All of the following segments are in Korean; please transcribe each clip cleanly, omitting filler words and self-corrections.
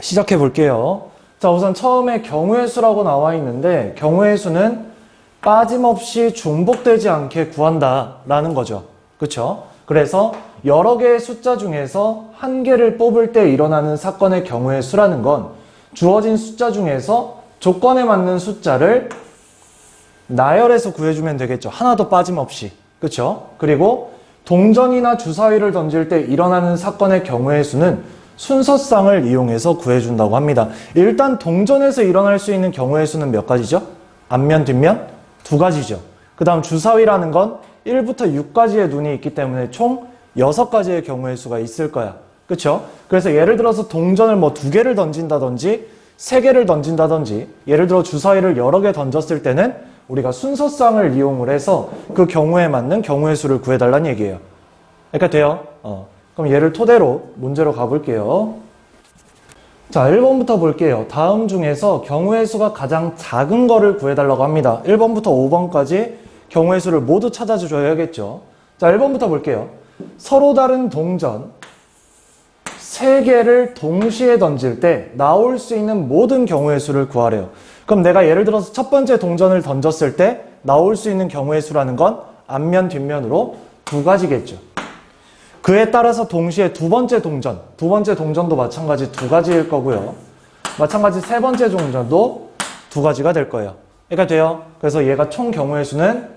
시작해 볼게요. 자, 우선 처음에 경우의 수라고 나와 있는데 경우의 수는 빠짐없이 중복되지 않게 구한다 라는 거죠. 그쵸? 그래서 여러 개의 숫자 중에서 한 개를 뽑을 때 일어나는 사건의 경우의 수라는 건 주어진 숫자 중에서 조건에 맞는 숫자를 나열해서 구해주면 되겠죠. 하나도 빠짐없이. 그쵸? 그리고 동전이나 주사위를 던질 때 일어나는 사건의 경우의 수는 순서쌍을 이용해서 구해준다고 합니다. 일단 동전에서 일어날 수 있는 경우의 수는 몇 가지죠? 앞면, 뒷면? 두 가지죠. 그 다음 주사위라는 건 1부터 6까지의 눈이 있기 때문에 총 6가지의 경우의 수가 있을 거야. 그쵸? 그래서 예를 들어서 동전을 뭐 2개를 던진다든지 3개를 던진다든지 예를 들어 주사위를 여러 개 던졌을 때는 우리가 순서쌍을 이용을 해서 그 경우에 맞는 경우의 수를 구해달라는 얘기예요. 그러니까 돼요? 그럼 얘를 토대로 문제로 가볼게요. 자, 1번부터 볼게요. 다음 중에서 경우의 수가 가장 작은 거를 구해달라고 합니다. 1번부터 5번까지 경우의 수를 모두 찾아줘야겠죠. 자, 1번부터 볼게요. 서로 다른 동전 3개를 동시에 던질 때 나올 수 있는 모든 경우의 수를 구하래요. 그럼 내가 예를 들어서 첫 번째 동전을 던졌을 때 나올 수 있는 경우의 수라는 건 앞면, 뒷면으로 2가지겠죠. 그에 따라서 동시에 두 번째 동전도 마찬가지 2가지일 거고요. 마찬가지 세 번째 동전도 2가지가 될 거예요. 그러니까 돼요. 그래서 얘가 총 경우의 수는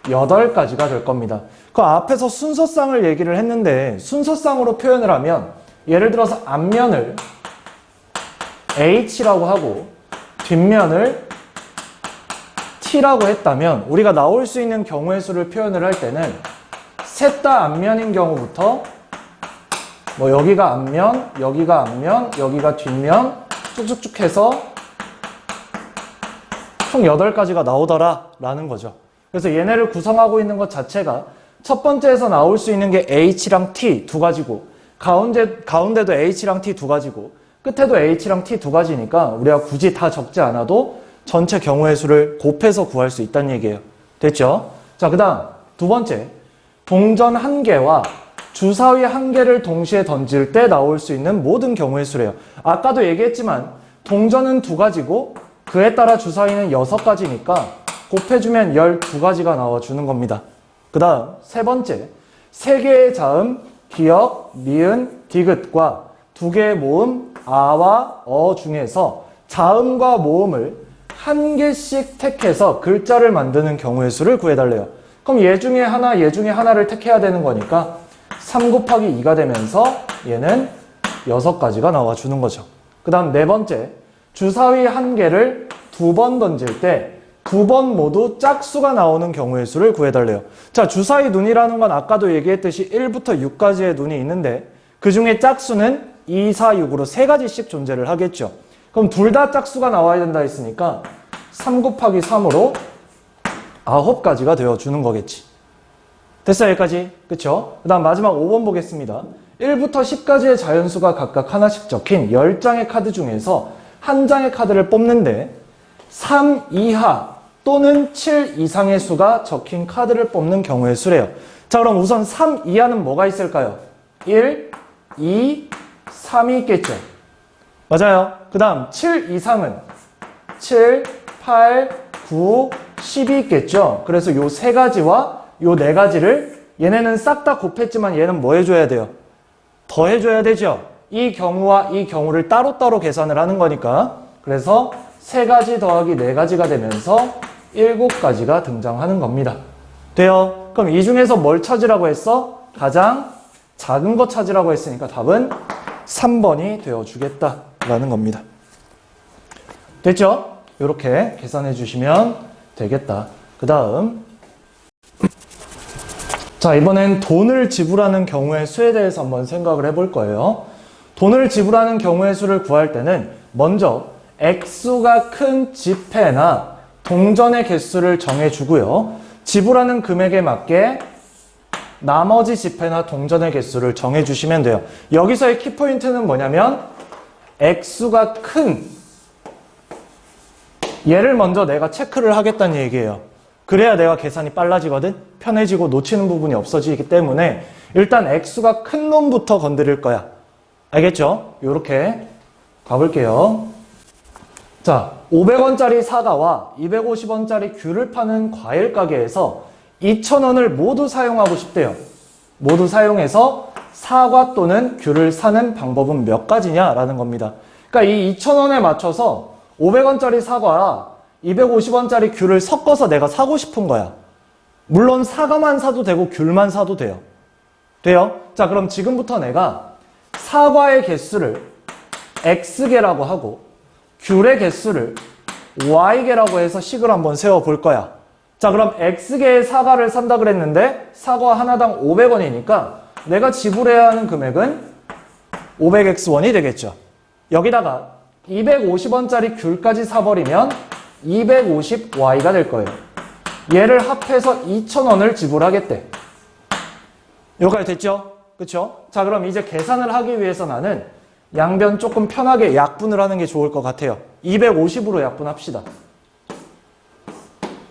8가지가 될 겁니다. 그 앞에서 순서쌍을 얘기를 했는데 순서쌍으로 표현을 하면 예를 들어서 앞면을 H라고 하고 뒷면을 T라고 했다면 우리가 나올 수 있는 경우의 수를 표현을 할 때는 셋 다 앞면인 경우부터 뭐 여기가 앞면, 여기가 뒷면 쭉쭉쭉 해서 총 8가지가 나오더라 라는 거죠. 그래서 얘네를 구성하고 있는 것 자체가 첫 번째에서 나올 수 있는 게 H랑 T 2가지고 가운데도 H랑 T 2가지고 끝에도 H랑 T 2가지니까 우리가 굳이 다 적지 않아도 전체 경우의 수를 곱해서 구할 수 있다는 얘기예요. 됐죠? 자, 그 다음 두 번째, 동전 1개와 주사위 1개를 동시에 던질 때 나올 수 있는 모든 경우의 수래요. 아까도 얘기했지만 동전은 2가지고 그에 따라 주사위는 6가지니까 곱해주면 12가지가 나와주는 겁니다. 그 다음 세 번째, 3개의 자음 기역, 니은, 디귿과 2개의 모음 아와 어 중에서 자음과 모음을 1개씩 택해서 글자를 만드는 경우의 수를 구해달래요. 그럼 얘 중에 하나를 택해야 되는 거니까 3 곱하기 2가 되면서 얘는 6가지가 나와주는 거죠. 그 다음 네 번째, 주사위 1개를 2번 던질 때 2번 모두 짝수가 나오는 경우의 수를 구해달래요. 자, 주사위 눈이라는 건 아까도 얘기했듯이 1부터 6까지의 눈이 있는데 그 중에 짝수는 2, 4, 6으로 3가지씩 존재를 하겠죠. 그럼 둘 다 짝수가 나와야 된다 했으니까 3 곱하기 3으로 9가지가 되어주는 거겠지. 됐어요, 여기까지? 그쵸? 그 다음 마지막 5번 보겠습니다. 1부터 10까지의 자연수가 각각 하나씩 적힌 10장의 카드 중에서 한 장의 카드를 뽑는데 3 이하 또는 7 이상의 수가 적힌 카드를 뽑는 경우의 수래요. 자, 그럼 우선 3 이하는 뭐가 있을까요? 1, 2, 3이 있겠죠. 맞아요. 그 다음 7 이상은 7, 8, 9, 10이 있겠죠. 그래서 요 3가지와 요 4가지를 얘네는 싹 다 곱했지만 얘는 뭐 해줘야 돼요? 더 해줘야 되죠. 이 경우와 이 경우를 따로따로 계산을 하는 거니까. 그래서 3가지 더하기 4가지가 되면서 7가지가 등장하는 겁니다. 돼요? 그럼 이 중에서 뭘 찾으라고 했어? 가장 작은 거 찾으라고 했으니까 답은 3번이 되어주겠다라는 겁니다. 됐죠? 이렇게 계산해 주시면 되겠다. 그 다음, 자, 이번엔 돈을 지불하는 경우의 수에 대해서 한번 생각을 해볼 거예요. 돈을 지불하는 경우의 수를 구할 때는 먼저 액수가 큰 지폐나 동전의 개수를 정해주고요. 지불하는 금액에 맞게 나머지 지폐나 동전의 개수를 정해주시면 돼요. 여기서의 키포인트는 뭐냐면 액수가 큰 얘를 먼저 내가 체크를 하겠다는 얘기예요. 그래야 내가 계산이 빨라지거든? 편해지고 놓치는 부분이 없어지기 때문에 일단 액수가 큰 놈부터 건드릴 거야. 알겠죠? 요렇게 가볼게요. 자, 500원짜리 사과와 250원짜리 귤을 파는 과일 가게에서 2,000원을 모두 사용하고 싶대요. 모두 사용해서 사과 또는 귤을 사는 방법은 몇 가지냐라는 겁니다. 그러니까 이 2,000원에 맞춰서 500원짜리 사과와 250원짜리 귤을 섞어서 내가 사고 싶은 거야. 물론 사과만 사도 되고 귤만 사도 돼요. 돼요? 자, 그럼 지금부터 내가 사과의 개수를 X개라고 하고 귤의 개수를 Y개라고 해서 식을 한번 세워볼 거야. 자, 그럼 X개의 사과를 산다 그랬는데 사과 하나당 500원이니까 내가 지불해야 하는 금액은 500X1이 되겠죠. 여기다가 250원짜리 귤까지 사버리면 250Y가 될 거예요. 얘를 합해서 2,000원을 지불하겠대. 여기까지 됐죠? 그쵸? 자, 그럼 이제 계산을 하기 위해서 나는 양변 조금 편하게 약분을 하는 게 좋을 것 같아요. 250으로 약분합시다.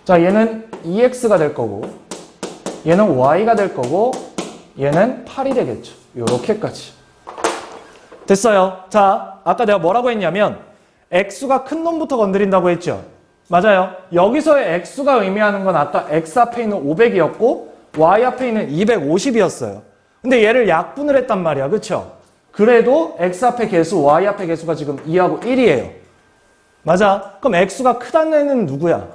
자, 얘는 2X가 될 거고 얘는 Y가 될 거고 얘는 8이 되겠죠. 요렇게까지. 됐어요. 자, 아까 내가 뭐라고 했냐면 X가 큰 놈부터 건드린다고 했죠. 맞아요. 여기서의 X가 의미하는 건 아까 X 앞에 있는 500이었고 Y 앞에 있는 250이었어요. 근데 얘를 약분을 했단 말이야. 그쵸? 그래도 X 앞에 개수, Y 앞에 개수가 지금 2하고 1이에요. 맞아. 그럼 X가 크다는 애는 누구야?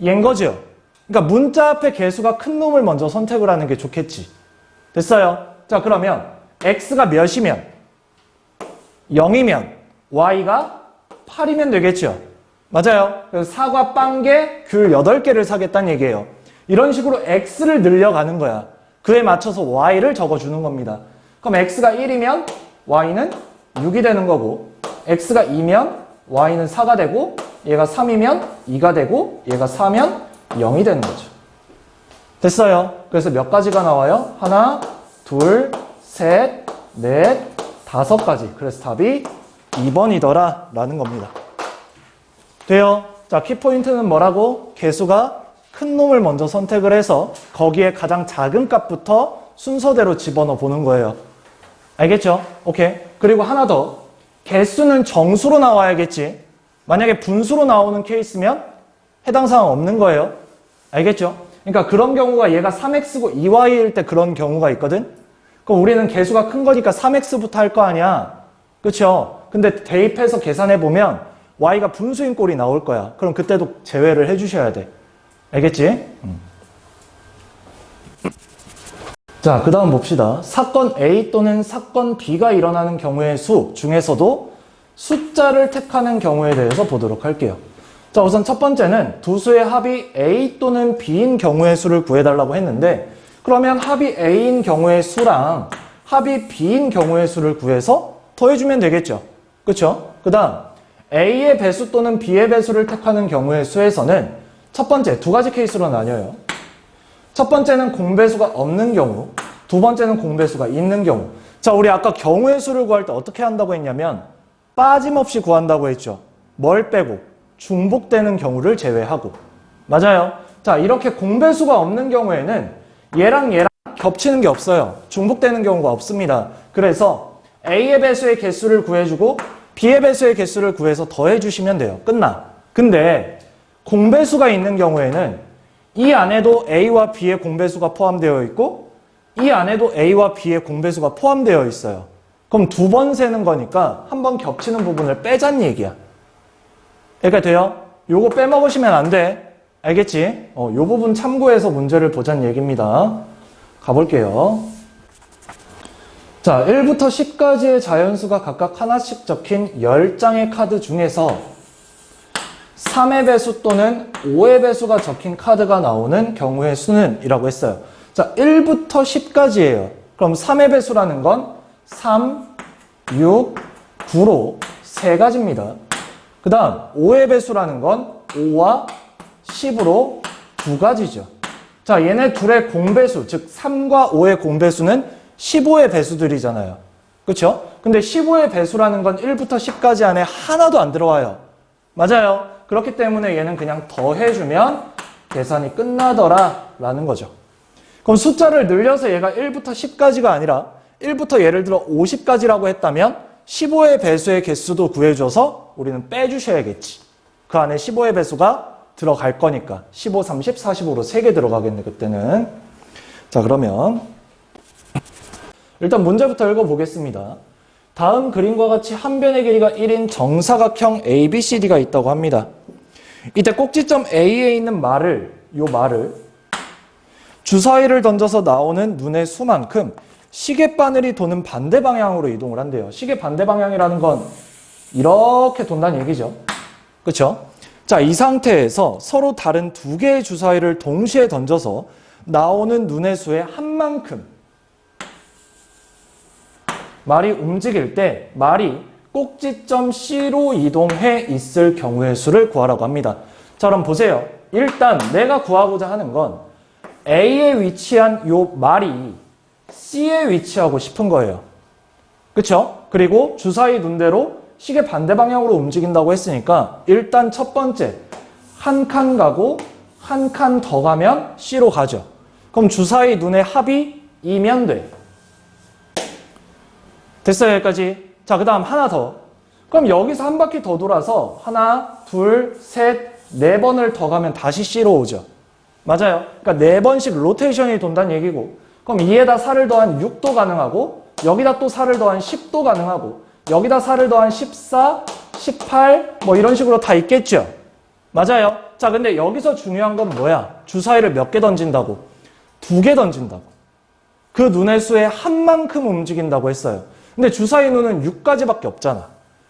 얘인 거죠. 그러니까 문자 앞에 개수가 큰 놈을 먼저 선택을 하는 게 좋겠지. 됐어요. 자, 그러면 X가 몇이면 0이면 Y가 8이면 되겠죠. 맞아요. 그래서 사과 빵개, 귤 8개를 사겠다는 얘기예요. 이런 식으로 X를 늘려가는 거야. 그에 맞춰서 Y를 적어주는 겁니다. 그럼 X가 1이면 Y는 6이 되는 거고 X가 2면 Y는 4가 되고 얘가 3이면 2가 되고 얘가 4면 0이 되는 거죠. 됐어요. 그래서 몇 가지가 나와요? 하나, 둘, 셋, 넷, 5가지. 그래서 답이 2번이더라 라는 겁니다. 돼요? 자, 키포인트는 뭐라고? 개수가 큰 놈을 먼저 선택을 해서 거기에 가장 작은 값부터 순서대로 집어넣어 보는 거예요. 알겠죠? 오케이. 그리고 하나 더. 개수는 정수로 나와야겠지. 만약에 분수로 나오는 케이스면 해당 사항 없는 거예요. 알겠죠? 그러니까 그런 경우가 얘가 3x고 2y일 때 그런 경우가 있거든? 그럼 우리는 개수가 큰 거니까 3x부터 할 거 아니야. 그쵸? 근데 대입해서 계산해보면 y가 분수인 꼴이 나올 거야. 그럼 그때도 제외를 해주셔야 돼. 알겠지? 자, 그 다음 봅시다. 사건 A 또는 사건 B가 일어나는 경우의 수 중에서도 숫자를 택하는 경우에 대해서 보도록 할게요. 자, 우선 첫 번째는 두 수의 합이 A 또는 B인 경우의 수를 구해달라고 했는데 그러면 합이 A인 경우의 수랑 합이 B인 경우의 수를 구해서 더해주면 되겠죠. 그쵸? 그 다음 A의 배수 또는 B의 배수를 택하는 경우의 수에서는 첫 번째 두 가지 케이스로 나뉘어요. 첫 번째는 공배수가 없는 경우, 두 번째는 공배수가 있는 경우. 자, 우리 아까 경우의 수를 구할 때 어떻게 한다고 했냐면 빠짐없이 구한다고 했죠. 뭘 빼고? 중복되는 경우를 제외하고. 맞아요. 자, 이렇게 공배수가 없는 경우에는 얘랑 얘랑 겹치는 게 없어요. 중복되는 경우가 없습니다. 그래서 A의 배수의 개수를 구해주고 B의 배수의 개수를 구해서 더해주시면 돼요. 끝나. 근데 공배수가 있는 경우에는 이 안에도 A와 B의 공배수가 포함되어 있고 이 안에도 A와 B의 공배수가 포함되어 있어요. 그럼 두 번 세는 거니까 한 번 겹치는 부분을 빼자는 얘기야. 그러니까 돼요? 요거 빼먹으시면 안 돼. 알겠지? 요 부분 참고해서 문제를 보자는 얘기입니다. 가볼게요. 자, 1부터 10까지의 자연수가 각각 하나씩 적힌 10장의 카드 중에서 3의 배수 또는 5의 배수가 적힌 카드가 나오는 경우의 수는 이라고 했어요. 자, 1부터 10까지예요. 그럼 3의 배수라는 건 3, 6, 9로 3가지입니다. 그 다음 5의 배수라는 건 5와 10으로 2가지죠. 자, 얘네 둘의 공배수, 즉 3과 5의 공배수는 15의 배수들이잖아요. 그렇죠? 근데 15의 배수라는 건 1부터 10까지 안에 하나도 안 들어와요. 맞아요. 그렇기 때문에 얘는 그냥 더해주면 계산이 끝나더라 라는 거죠. 그럼 숫자를 늘려서 얘가 1부터 10까지가 아니라 1부터 예를 들어 50까지라고 했다면 15의 배수의 개수도 구해줘서 우리는 빼주셔야겠지. 그 안에 15의 배수가 들어갈 거니까 15, 30, 45로 3개 들어가겠네 그때는. 자, 그러면 일단 문제부터 읽어보겠습니다. 다음 그림과 같이 한 변의 길이가 1인 정사각형 ABCD가 있다고 합니다. 이때 꼭지점 A에 있는 말을 주사위를 던져서 나오는 눈의 수만큼 시계바늘이 도는 반대 방향으로 이동을 한대요. 시계 반대 방향이라는 건 이렇게 돈다는 얘기죠. 그렇죠? 자, 이 상태에서 서로 다른 두 개의 주사위를 동시에 던져서 나오는 눈의 수의 한 만큼 말이 움직일 때 말이 꼭지점 C로 이동해 있을 경우의 수를 구하라고 합니다. 자, 그럼 보세요. 일단 내가 구하고자 하는 건 A에 위치한 요 말이 C에 위치하고 싶은 거예요. 그쵸? 그리고 주사위 눈대로 시계 반대 방향으로 움직인다고 했으니까 일단 첫 번째 한 칸 가고 한 칸 더 가면 C로 가죠. 그럼 주사위 눈의 합이 2면 돼. 됐어요, 여기까지? 자, 그 다음 하나 더. 그럼 여기서 한 바퀴 더 돌아서 하나, 둘, 셋, 네 번을 더 가면 다시 C로 오죠. 맞아요. 그러니까 네 번씩 로테이션이 돈다는 얘기고, 그럼 2에다 4를 더한 6도 가능하고, 여기다 또 4를 더한 10도 가능하고, 여기다 4를 더한 14, 18, 뭐 이런 식으로 다 있겠죠. 맞아요. 자, 근데 여기서 중요한 건 뭐야? 주사위를 몇 개 던진다고? 2개 던진다고. 그 눈의 수에 한 만큼 움직인다고 했어요. 근데 주사위 눈은 6가지밖에 없잖아.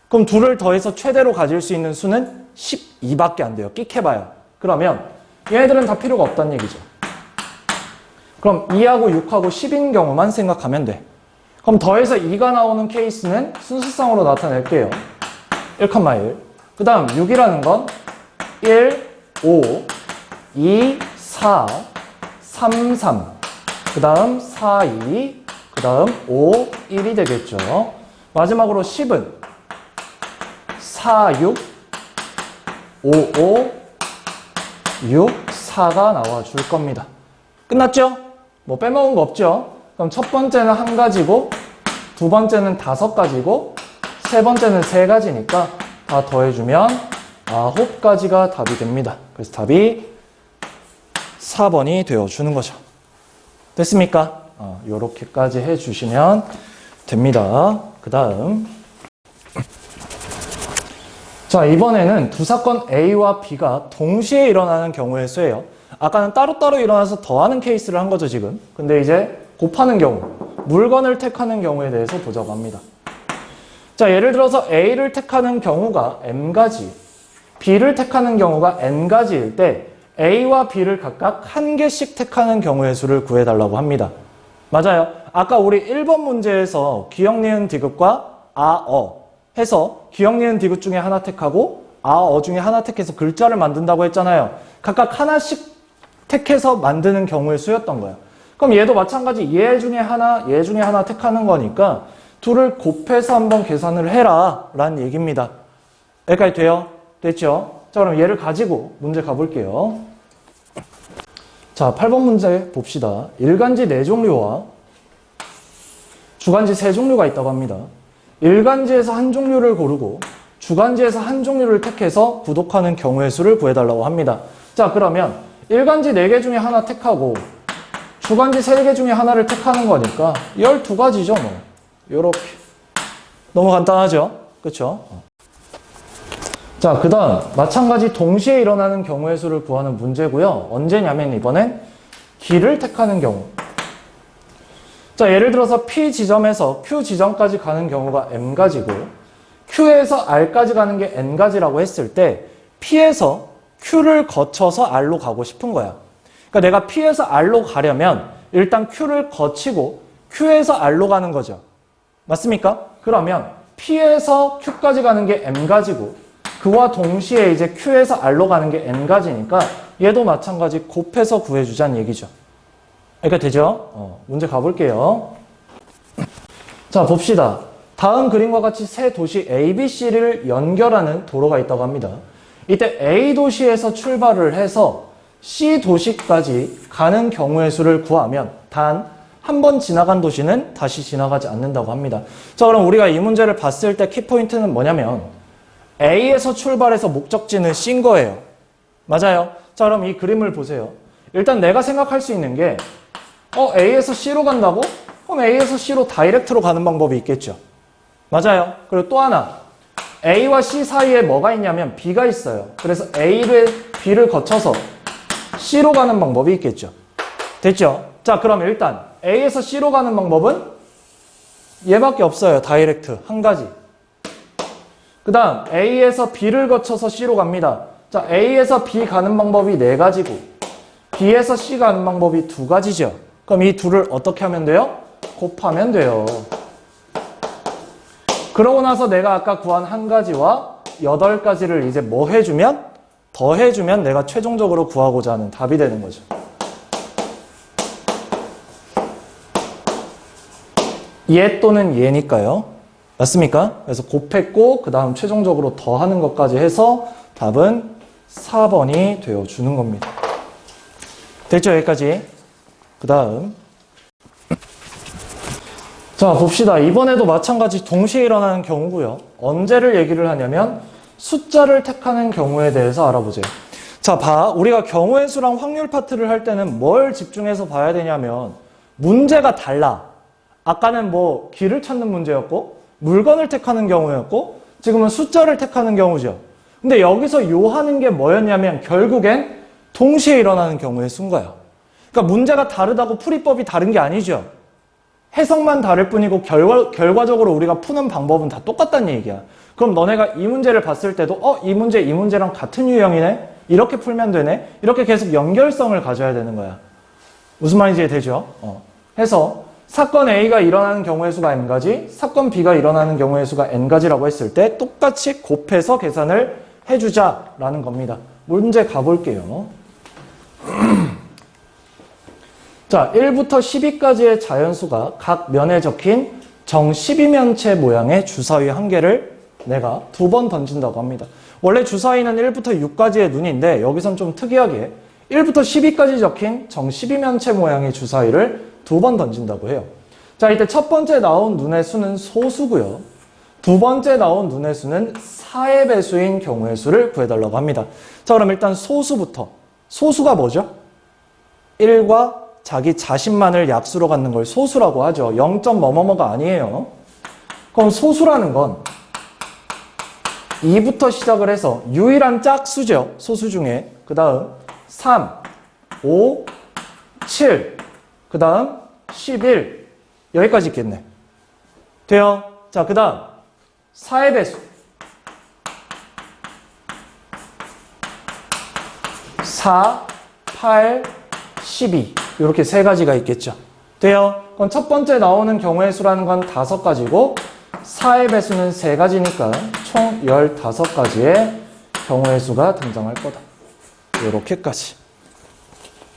그럼 2를 더해서 최대로 가질 수 있는 수는 12밖에 안 돼요. 끽해봐요. 그러면 얘네들은 다 필요가 없다는 얘기죠. 그럼 2하고 6하고 10인 경우만 생각하면 돼. 그럼 더해서 2가 나오는 케이스는 순수성으로 나타낼게요. 1,1. 그 다음 6이라는 건 1, 5, 2, 4, 3, 3. 그 다음 4, 2. 그 다음 5, 1이 되겠죠. 마지막으로 10은 4, 6, 5, 5, 6, 4가 나와줄 겁니다. 끝났죠? 뭐 빼먹은 거 없죠? 그럼 첫 번째는 한 가지고, 두 번째는 5가지고, 세 번째는 3가지니까 다 더해주면 9가지가 답이 됩니다. 그래서 답이 4번이 되어주는 거죠. 됐습니까? 요렇게까지 해주시면 됩니다. 그 다음. 자, 이번에는 두 사건 A와 B가 동시에 일어나는 경우의 수예요. 아까는 따로따로 일어나서 더하는 케이스를 한 거죠, 지금. 근데 이제 곱하는 경우, 물건을 택하는 경우에 대해서 보자고 합니다. 자, 예를 들어서 A를 택하는 경우가 M가지, B를 택하는 경우가 N가지일 때 A와 B를 각각 한 개씩 택하는 경우의 수를 구해달라고 합니다. 맞아요. 아까 우리 1번 문제에서 기역, 니은, 디귿과 아어 해서 기역, 니은, 디귿 중에 하나 택하고 아어 중에 하나 택해서 글자를 만든다고 했잖아요. 각각 하나씩 택해서 만드는 경우의 수였던 거예요. 그럼 얘도 마찬가지 얘 중에 하나 택하는 거니까 둘을 곱해서 한번 계산을 해라 라는 얘기입니다. 여기까지 돼요? 됐죠? 자, 그럼 얘를 가지고 문제 가볼게요. 자, 8번 문제 봅시다. 일간지 4종류와 주간지 3종류가 있다고 합니다. 일간지에서 한 종류를 고르고 주간지에서 한 종류를 택해서 구독하는 경우의 수를 구해달라고 합니다. 자, 그러면 일간지 4개 중에 하나 택하고 주간지 3개 중에 하나를 택하는 거니까 12가지죠, 뭐. 요렇게. 너무 간단하죠? 그쵸? 자, 그 다음 마찬가지 동시에 일어나는 경우의 수를 구하는 문제고요. 언제냐면 이번엔 길을 택하는 경우. 자, 예를 들어서 P 지점에서 Q 지점까지 가는 경우가 M가지고 Q에서 R까지 가는 게 N가지라고 했을 때 P에서 Q를 거쳐서 R로 가고 싶은 거야. 그러니까 내가 P에서 R로 가려면 일단 Q를 거치고 Q에서 R로 가는 거죠. 맞습니까? 그러면 P에서 Q까지 가는 게 M가지고 그와 동시에 이제 Q에서 R로 가는 게 N가지니까 얘도 마찬가지 곱해서 구해주자는 얘기죠. 그러니까 되죠? 문제 가볼게요. 자, 봅시다. 다음 그림과 같이 세 도시 A, B, C를 연결하는 도로가 있다고 합니다. 이때 A 도시에서 출발을 해서 C 도시까지 가는 경우의 수를 구하면 단 한 번 지나간 도시는 다시 지나가지 않는다고 합니다. 자, 그럼 우리가 이 문제를 봤을 때 키포인트는 뭐냐면 A에서 출발해서 목적지는 C인 거예요. 맞아요. 자, 그럼 이 그림을 보세요. 일단 내가 생각할 수 있는 게 A에서 C로 간다고? 그럼 A에서 C로 다이렉트로 가는 방법이 있겠죠. 맞아요. 그리고 또 하나, A와 C 사이에 뭐가 있냐면 B가 있어요. 그래서 B를 거쳐서 C로 가는 방법이 있겠죠. 됐죠? 자, 그럼 일단 A에서 C로 가는 방법은 얘밖에 없어요. 다이렉트. 한 가지. 그 다음 A에서 B를 거쳐서 C로 갑니다. 자, A에서 B 가는 방법이 네 가지고 B에서 C 가는 방법이 두 가지죠. 그럼 이 둘을 어떻게 하면 돼요? 곱하면 돼요. 그러고 나서 내가 아까 구한 한 가지와 8가지를 이제 뭐 해주면? 더해주면 내가 최종적으로 구하고자 하는 답이 되는 거죠. 얘 또는 얘니까요. 맞습니까? 그래서 곱했고 그 다음 최종적으로 더하는 것까지 해서 답은 4번이 되어주는 겁니다. 됐죠? 여기까지. 그 다음 자, 봅시다. 이번에도 마찬가지 동시에 일어나는 경우고요. 언제를 얘기를 하냐면 숫자를 택하는 경우에 대해서 알아보세요. 자, 우리가 경우의 수랑 확률 파트를 할 때는 뭘 집중해서 봐야 되냐면 문제가 달라. 아까는 뭐 길을 찾는 문제였고 물건을 택하는 경우였고 지금은 숫자를 택하는 경우죠. 근데 여기서 요 하는 게 뭐였냐면 결국엔 동시에 일어나는 경우의 수인 거야. 그러니까 문제가 다르다고 풀이법이 다른 게 아니죠. 해석만 다를 뿐이고 결과적으로 우리가 푸는 방법은 다 똑같다는 얘기야. 그럼 너네가 이 문제를 봤을 때도 이 문제랑 같은 유형이네? 이렇게 풀면 되네? 이렇게 계속 연결성을 가져야 되는 거야. 무슨 말인지 되죠? 해서 사건 A가 일어나는 경우의 수가 n가지, 사건 B가 일어나는 경우의 수가 n가지라고 했을 때 똑같이 곱해서 계산을 해주자라는 겁니다. 문제 가볼게요. 자, 1부터 12까지의 자연수가 각 면에 적힌 정 12면체 모양의 주사위 한 개를 내가 두 번 던진다고 합니다. 원래 주사위는 1부터 6까지의 눈인데 여기선 좀 특이하게 1부터 12까지 적힌 정 12면체 모양의 주사위를 두 번 던진다고 해요. 자, 이때 첫 번째 나온 눈의 수는 소수고요. 두 번째 나온 눈의 수는 4의 배수인 경우의 수를 구해달라고 합니다. 자, 그럼 일단 소수부터. 소수가 뭐죠? 1과 자기 자신만을 약수로 갖는 걸 소수라고 하죠. 0. 뭐뭐뭐가 아니에요. 그럼 소수라는 건 2부터 시작을 해서 유일한 짝수죠. 소수 중에. 그 다음 3, 5, 7, 그 다음 11. 여기까지 있겠네. 돼요? 자, 그 다음 4의 배수. 4, 8, 12. 이렇게 세 가지가 있겠죠. 돼요? 그럼 첫 번째 나오는 경우의 수라는 건 5가지고 4의 배수는 3가지니까 총 15가지의 경우의 수가 등장할 거다. 요렇게까지.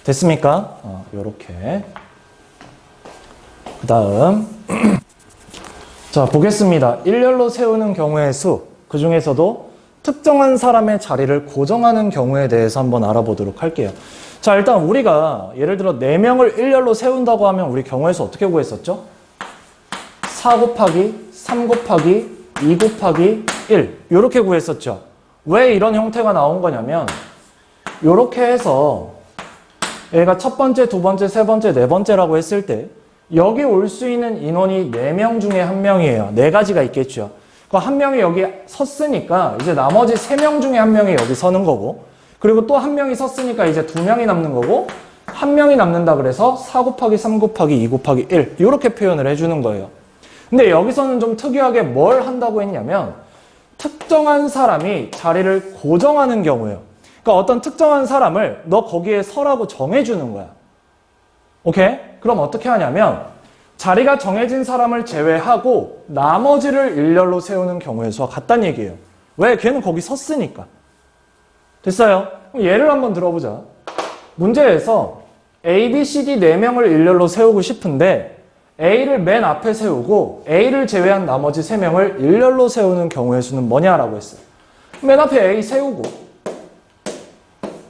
됐습니까? 요렇게. 그 다음 자, 보겠습니다. 일렬로 세우는 경우의 수, 그 중에서도 특정한 사람의 자리를 고정하는 경우에 대해서 한번 알아보도록 할게요. 자, 일단 우리가 예를 들어 4명을 일렬로 세운다고 하면 우리 경우의 수 어떻게 구했었죠? 4 곱하기 3 곱하기 2 곱하기 1 이렇게 구했었죠. 왜 이런 형태가 나온 거냐면 이렇게 해서 얘가 첫 번째, 두 번째, 세 번째, 네 번째라고 했을 때 여기 올 수 있는 인원이 4명 중에 1명이에요. 4가지가 있겠죠. 그 한 명이 여기 섰으니까 이제 나머지 3명 중에 1명이 여기 서는 거고 그리고 또 1명이 섰으니까 이제 2명이 남는 거고 1명이 남는다 그래서 4 곱하기 3 곱하기 2 곱하기 1 이렇게 표현을 해주는 거예요. 근데 여기서는 좀 특이하게 뭘 한다고 했냐면 특정한 사람이 자리를 고정하는 경우예요. 그러니까 어떤 특정한 사람을 너 거기에 서라고 정해주는 거야. 오케이? 그럼 어떻게 하냐면 자리가 정해진 사람을 제외하고 나머지를 일렬로 세우는 경우의 수와 같다는 얘기예요. 왜? 걔는 거기 섰으니까. 됐어요? 그럼 예를 한번 들어보자. 문제에서 A, B, C, D 4명을 일렬로 세우고 싶은데 A를 맨 앞에 세우고 A를 제외한 나머지 3명을 일렬로 세우는 경우의 수는 뭐냐라고 했어요. 맨 앞에 A 세우고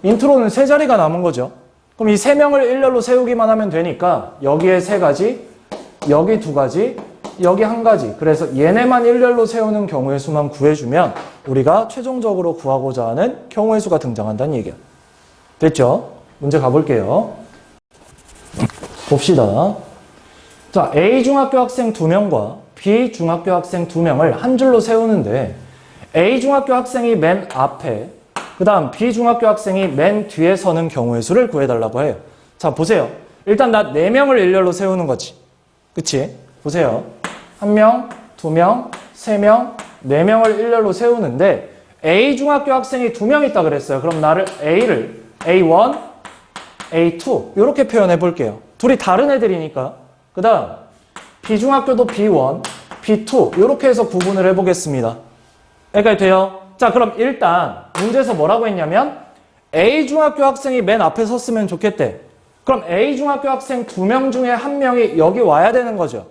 인트로는 3자리가 남은 거죠. 그럼 이 세 명을 일렬로 세우기만 하면 되니까 여기에 세 가지, 여기 두 가지, 여기 한 가지. 그래서 얘네만 일렬로 세우는 경우의 수만 구해주면 우리가 최종적으로 구하고자 하는 경우의 수가 등장한다는 얘기야. 됐죠? 문제 가볼게요. 봅시다. 자, A 중학교 학생 2명과 B 중학교 학생 2명을 한 줄로 세우는데 A 중학교 학생이 맨 앞에, 그 다음 B 중학교 학생이 맨 뒤에 서는 경우의 수를 구해달라고 해요. 자, 보세요. 일단 나 4명을 일렬로 세우는 거지. 그치? 보세요. 1명, 2명, 3명, 4명을 일렬로 세우는데 A 중학교 학생이 2명 있다 그랬어요. 그럼 나를 A를 A1, A2 이렇게 표현해 볼게요. 둘이 다른 애들이니까. 그 다음 B 중학교도 B1, B2 이렇게 해서 구분을 해보겠습니다. 여기까지 돼요? 자, 그럼 일단 문제에서 뭐라고 했냐면 A 중학교 학생이 맨 앞에 섰으면 좋겠대. 그럼 A 중학교 학생 2명 중에 1명이 여기 와야 되는 거죠.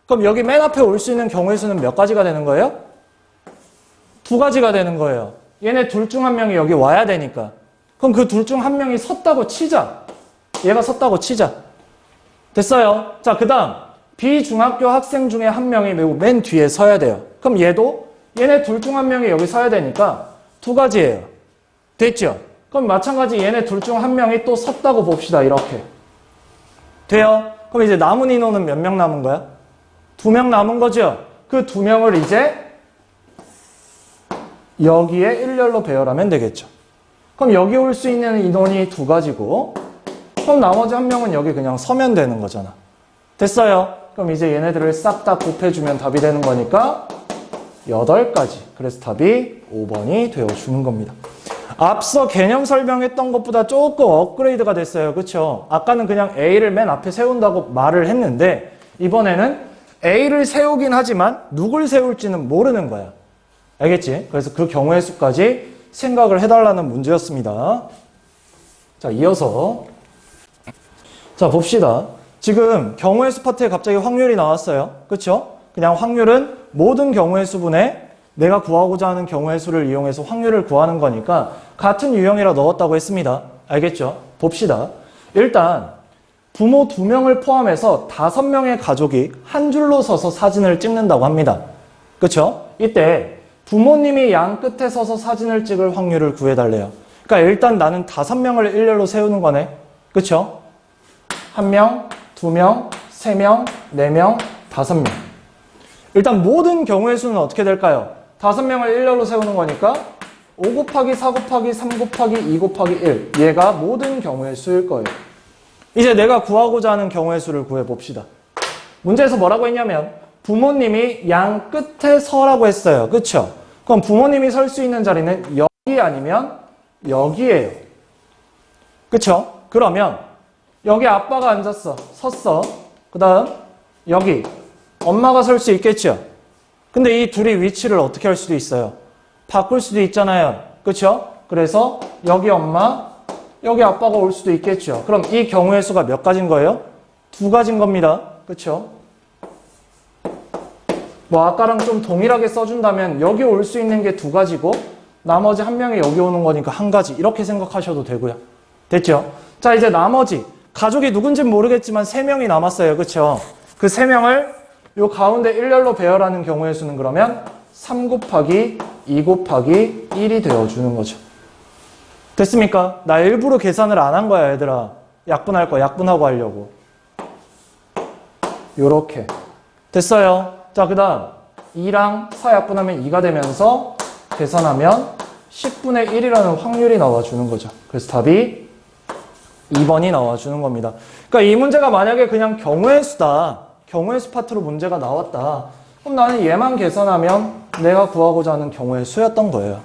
그럼 여기 맨 앞에 올 수 있는 경우의 수는 몇 가지가 되는 거예요? 2가지가 되는 거예요. 얘네 둘 중 1명이 여기 와야 되니까. 그럼 그 둘 중 1명이 섰다고 치자. 얘가 섰다고 치자. 됐어요? 자, 그 다음 B 중학교 학생 중에 1명이 맨 뒤에 서야 돼요. 그럼 얘도 얘네 둘 중 1명이 여기 서야 되니까 2가지예요. 됐죠? 그럼 마찬가지 얘네 둘 중 1명이 또 섰다고 봅시다. 이렇게. 돼요? 그럼 이제 남은 인원은 몇 명 남은 거야? 2명 남은 거죠? 그 2명을 이제 여기에 일렬로 배열하면 되겠죠. 그럼 여기 올 수 있는 인원이 2가지고 그럼 나머지 1명은 여기 그냥 서면 되는 거잖아. 됐어요? 그럼 이제 얘네들을 싹 다 곱해주면 답이 되는 거니까 8가지. 그래서 답이 5번이 되어주는 겁니다. 앞서 개념 설명했던 것보다 조금 업그레이드가 됐어요. 그쵸? 아까는 그냥 A를 맨 앞에 세운다고 말을 했는데 이번에는 A를 세우긴 하지만 누굴 세울지는 모르는 거야. 알겠지? 그래서 그 경우의 수까지 생각을 해달라는 문제였습니다. 자, 이어서 자, 봅시다. 지금 경우의 수 파트에 갑자기 확률이 나왔어요. 그쵸? 그냥 확률은 모든 경우의 수분에 내가 구하고자 하는 경우의 수를 이용해서 확률을 구하는 거니까 같은 유형이라 넣었다고 했습니다. 알겠죠? 봅시다. 일단 부모 2명을 포함해서 5명의 가족이 한 줄로 서서 사진을 찍는다고 합니다. 그쵸? 이때 부모님이 양 끝에 서서 사진을 찍을 확률을 구해달래요. 그러니까 일단 나는 5명을 일렬로 세우는 거네. 그쵸? 1명, 2명, 3명, 4명, 5명. 일단 모든 경우의 수는 어떻게 될까요? 5명을 일렬로 세우는 거니까 5 곱하기 4 곱하기 3 곱하기 2 곱하기 1. 얘가 모든 경우의 수일 거예요. 이제 내가 구하고자 하는 경우의 수를 구해봅시다. 문제에서 뭐라고 했냐면 부모님이 양 끝에 서라고 했어요. 그쵸? 그럼 부모님이 설 수 있는 자리는 여기 아니면 여기예요. 그쵸? 그러면 여기 아빠가 앉았어. 섰어. 그 다음 여기 엄마가 설 수 있겠죠? 근데 이 둘이 위치를 어떻게 할 수도 있어요? 바꿀 수도 있잖아요. 그쵸? 그래서 여기 엄마, 여기 아빠가 올 수도 있겠죠. 그럼 이 경우의 수가 몇 가지인 거예요? 2가지인 겁니다. 그쵸? 뭐 아까랑 좀 동일하게 써준다면 여기 올 수 있는 게 2가지고 나머지 1명이 여기 오는 거니까 1가지 이렇게 생각하셔도 되고요. 됐죠? 자, 이제 나머지 가족이 누군지는 모르겠지만 3명이 남았어요. 그쵸? 그 3명을 요 가운데 일렬로 배열하는 경우의 수는 그러면 3 곱하기 2 곱하기 1이 되어주는 거죠. 됐습니까? 나 일부러 계산을 안 한 거야, 얘들아. 약분할 거 약분하고 하려고. 요렇게. 됐어요? 자, 그 다음 2랑 4 약분하면 2가 되면서 계산하면 10분의 1이라는 확률이 나와주는 거죠. 그래서 답이 2번이 나와주는 겁니다. 그러니까 이 문제가 만약에 그냥 경우의 수다. 경우의 수 파트로 문제가 나왔다. 그럼 나는 얘만 계산하면 내가 구하고자 하는 경우의 수였던 거예요.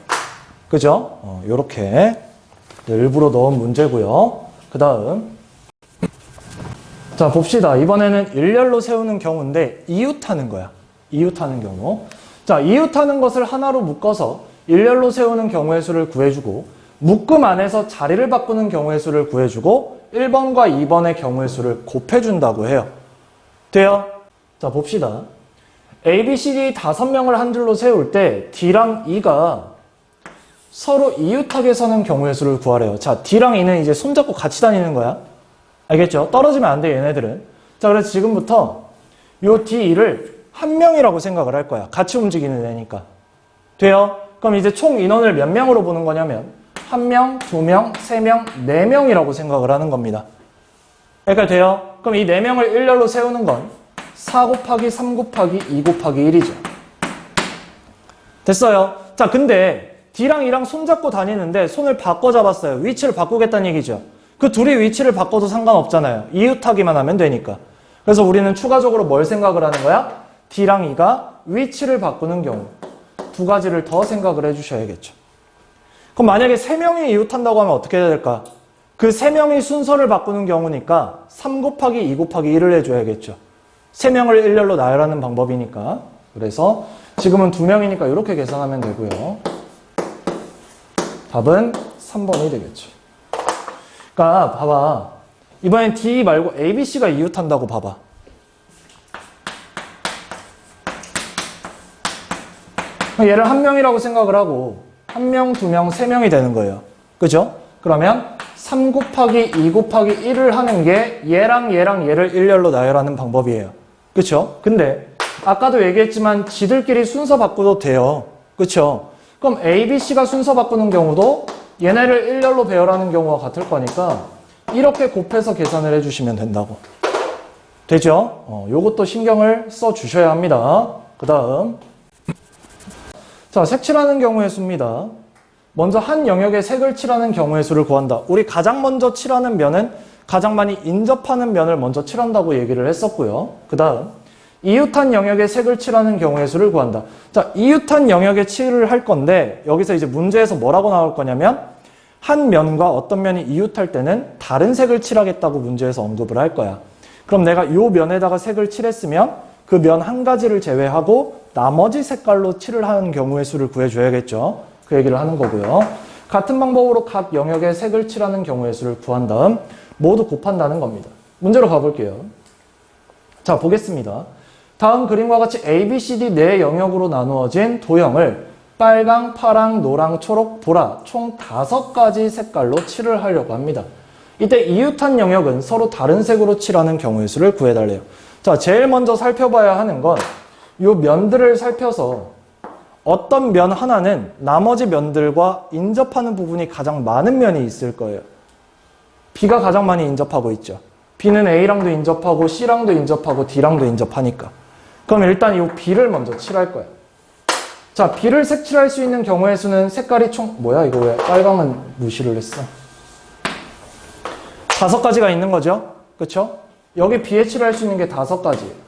그죠? 요렇게 일부러 넣은 문제고요. 그 다음 자, 봅시다. 이번에는 일렬로 세우는 경우인데 이웃하는 거야. 이웃하는 경우. 자, 이웃하는 것을 하나로 묶어서 일렬로 세우는 경우의 수를 구해주고 묶음 안에서 자리를 바꾸는 경우의 수를 구해주고 1번과 2번의 경우의 수를 곱해준다고 해요. 돼요? 자, 봅시다. A, B, C, D 5명을 한 줄로 세울 때 D랑 E가 서로 이웃하게 서는 경우의 수를 구하래요. 자, D랑 E는 이제 손잡고 같이 다니는 거야. 알겠죠? 떨어지면 안 돼, 얘네들은. 자, 그래서 지금부터 요 D, E를 한 명이라고 생각을 할 거야. 같이 움직이는 애니까. 돼요? 그럼 이제 총 인원을 몇 명으로 보는 거냐면 1명, 2명, 3명, 4명이라고 생각을 하는 겁니다. 그러니까 돼요? 그럼 이 4명을 일렬로 세우는 건 4 곱하기 3 곱하기 2 곱하기 1이죠. 됐어요? 자, 근데 D랑 E랑 손잡고 다니는데 손을 바꿔 잡았어요. 위치를 바꾸겠다는 얘기죠. 그 둘이 위치를 바꿔도 상관없잖아요. 이웃하기만 하면 되니까. 그래서 우리는 추가적으로 뭘 생각을 하는 거야? D랑 E가 위치를 바꾸는 경우 두 가지를 더 생각을 해주셔야겠죠. 그럼 만약에 3명이 이웃한다고 하면 어떻게 해야 될까? 그 3명이 순서를 바꾸는 경우니까 3 곱하기 2 곱하기 1을 해줘야겠죠. 3명을 일렬로 나열하는 방법이니까. 그래서 지금은 2명이니까 이렇게 계산하면 되고요. 답은 3번이 되겠죠. 그러니까 봐봐. 이번엔 D 말고 A, B, C가 이웃한다고 봐봐. 얘를 한 명이라고 생각을 하고 1명, 2명, 3명이 되는 거예요. 그죠? 그러면 3 곱하기 2 곱하기 1을 하는 게 얘랑 얘랑 얘를 일렬로 나열하는 방법이에요. 그쵸? 근데 아까도 얘기했지만 지들끼리 순서 바꾸도 돼요. 그쵸? 그럼 A, B, C가 순서 바꾸는 경우도 얘네를 일렬로 배열하는 경우와 같을 거니까 이렇게 곱해서 계산을 해주시면 된다고. 되죠? 요것도 신경을 써 주셔야 합니다. 그 다음 자, 색칠하는 경우의 수입니다. 먼저 한 영역에 색을 칠하는 경우의 수를 구한다. 우리 가장 먼저 칠하는 면은 가장 많이 인접하는 면을 먼저 칠한다고 얘기를 했었고요. 그 다음 이웃한 영역에 색을 칠하는 경우의 수를 구한다. 자, 이웃한 영역에 칠을 할 건데 여기서 이제 문제에서 뭐라고 나올 거냐면 한 면과 어떤 면이 이웃할 때는 다른 색을 칠하겠다고 문제에서 언급을 할 거야. 그럼 내가 이 면에다가 색을 칠했으면 그 면 한 가지를 제외하고 나머지 색깔로 칠을 하는 경우의 수를 구해줘야겠죠. 그 얘기를 하는 거고요. 같은 방법으로 각 영역에 색을 칠하는 경우의 수를 구한 다음 모두 곱한다는 겁니다. 문제로 가볼게요. 자, 보겠습니다. 다음 그림과 같이 A, B, C, D 네 영역으로 나누어진 도형을 빨강, 파랑, 노랑, 초록, 보라 총 5가지 색깔로 칠을 하려고 합니다. 이때 이웃한 영역은 서로 다른 색으로 칠하는 경우의 수를 구해달래요. 자, 제일 먼저 살펴봐야 하는 건 이 면들을 살펴서 어떤 면 하나는 나머지 면들과 인접하는 부분이 가장 많은 면이 있을 거예요. B가 가장 많이 인접하고 있죠. B는 A랑도 인접하고 C랑도 인접하고 D랑도 인접하니까. 그럼 일단 이 B를 먼저 칠할 거야. 자, B를 색칠할 수 있는 경우의 수는 색깔이 총 뭐야 이거 왜 빨강은 무시를 했어. 5가지가 있는 거죠. 그쵸? 여기 B에 칠할 수 있는 게 5가지예요.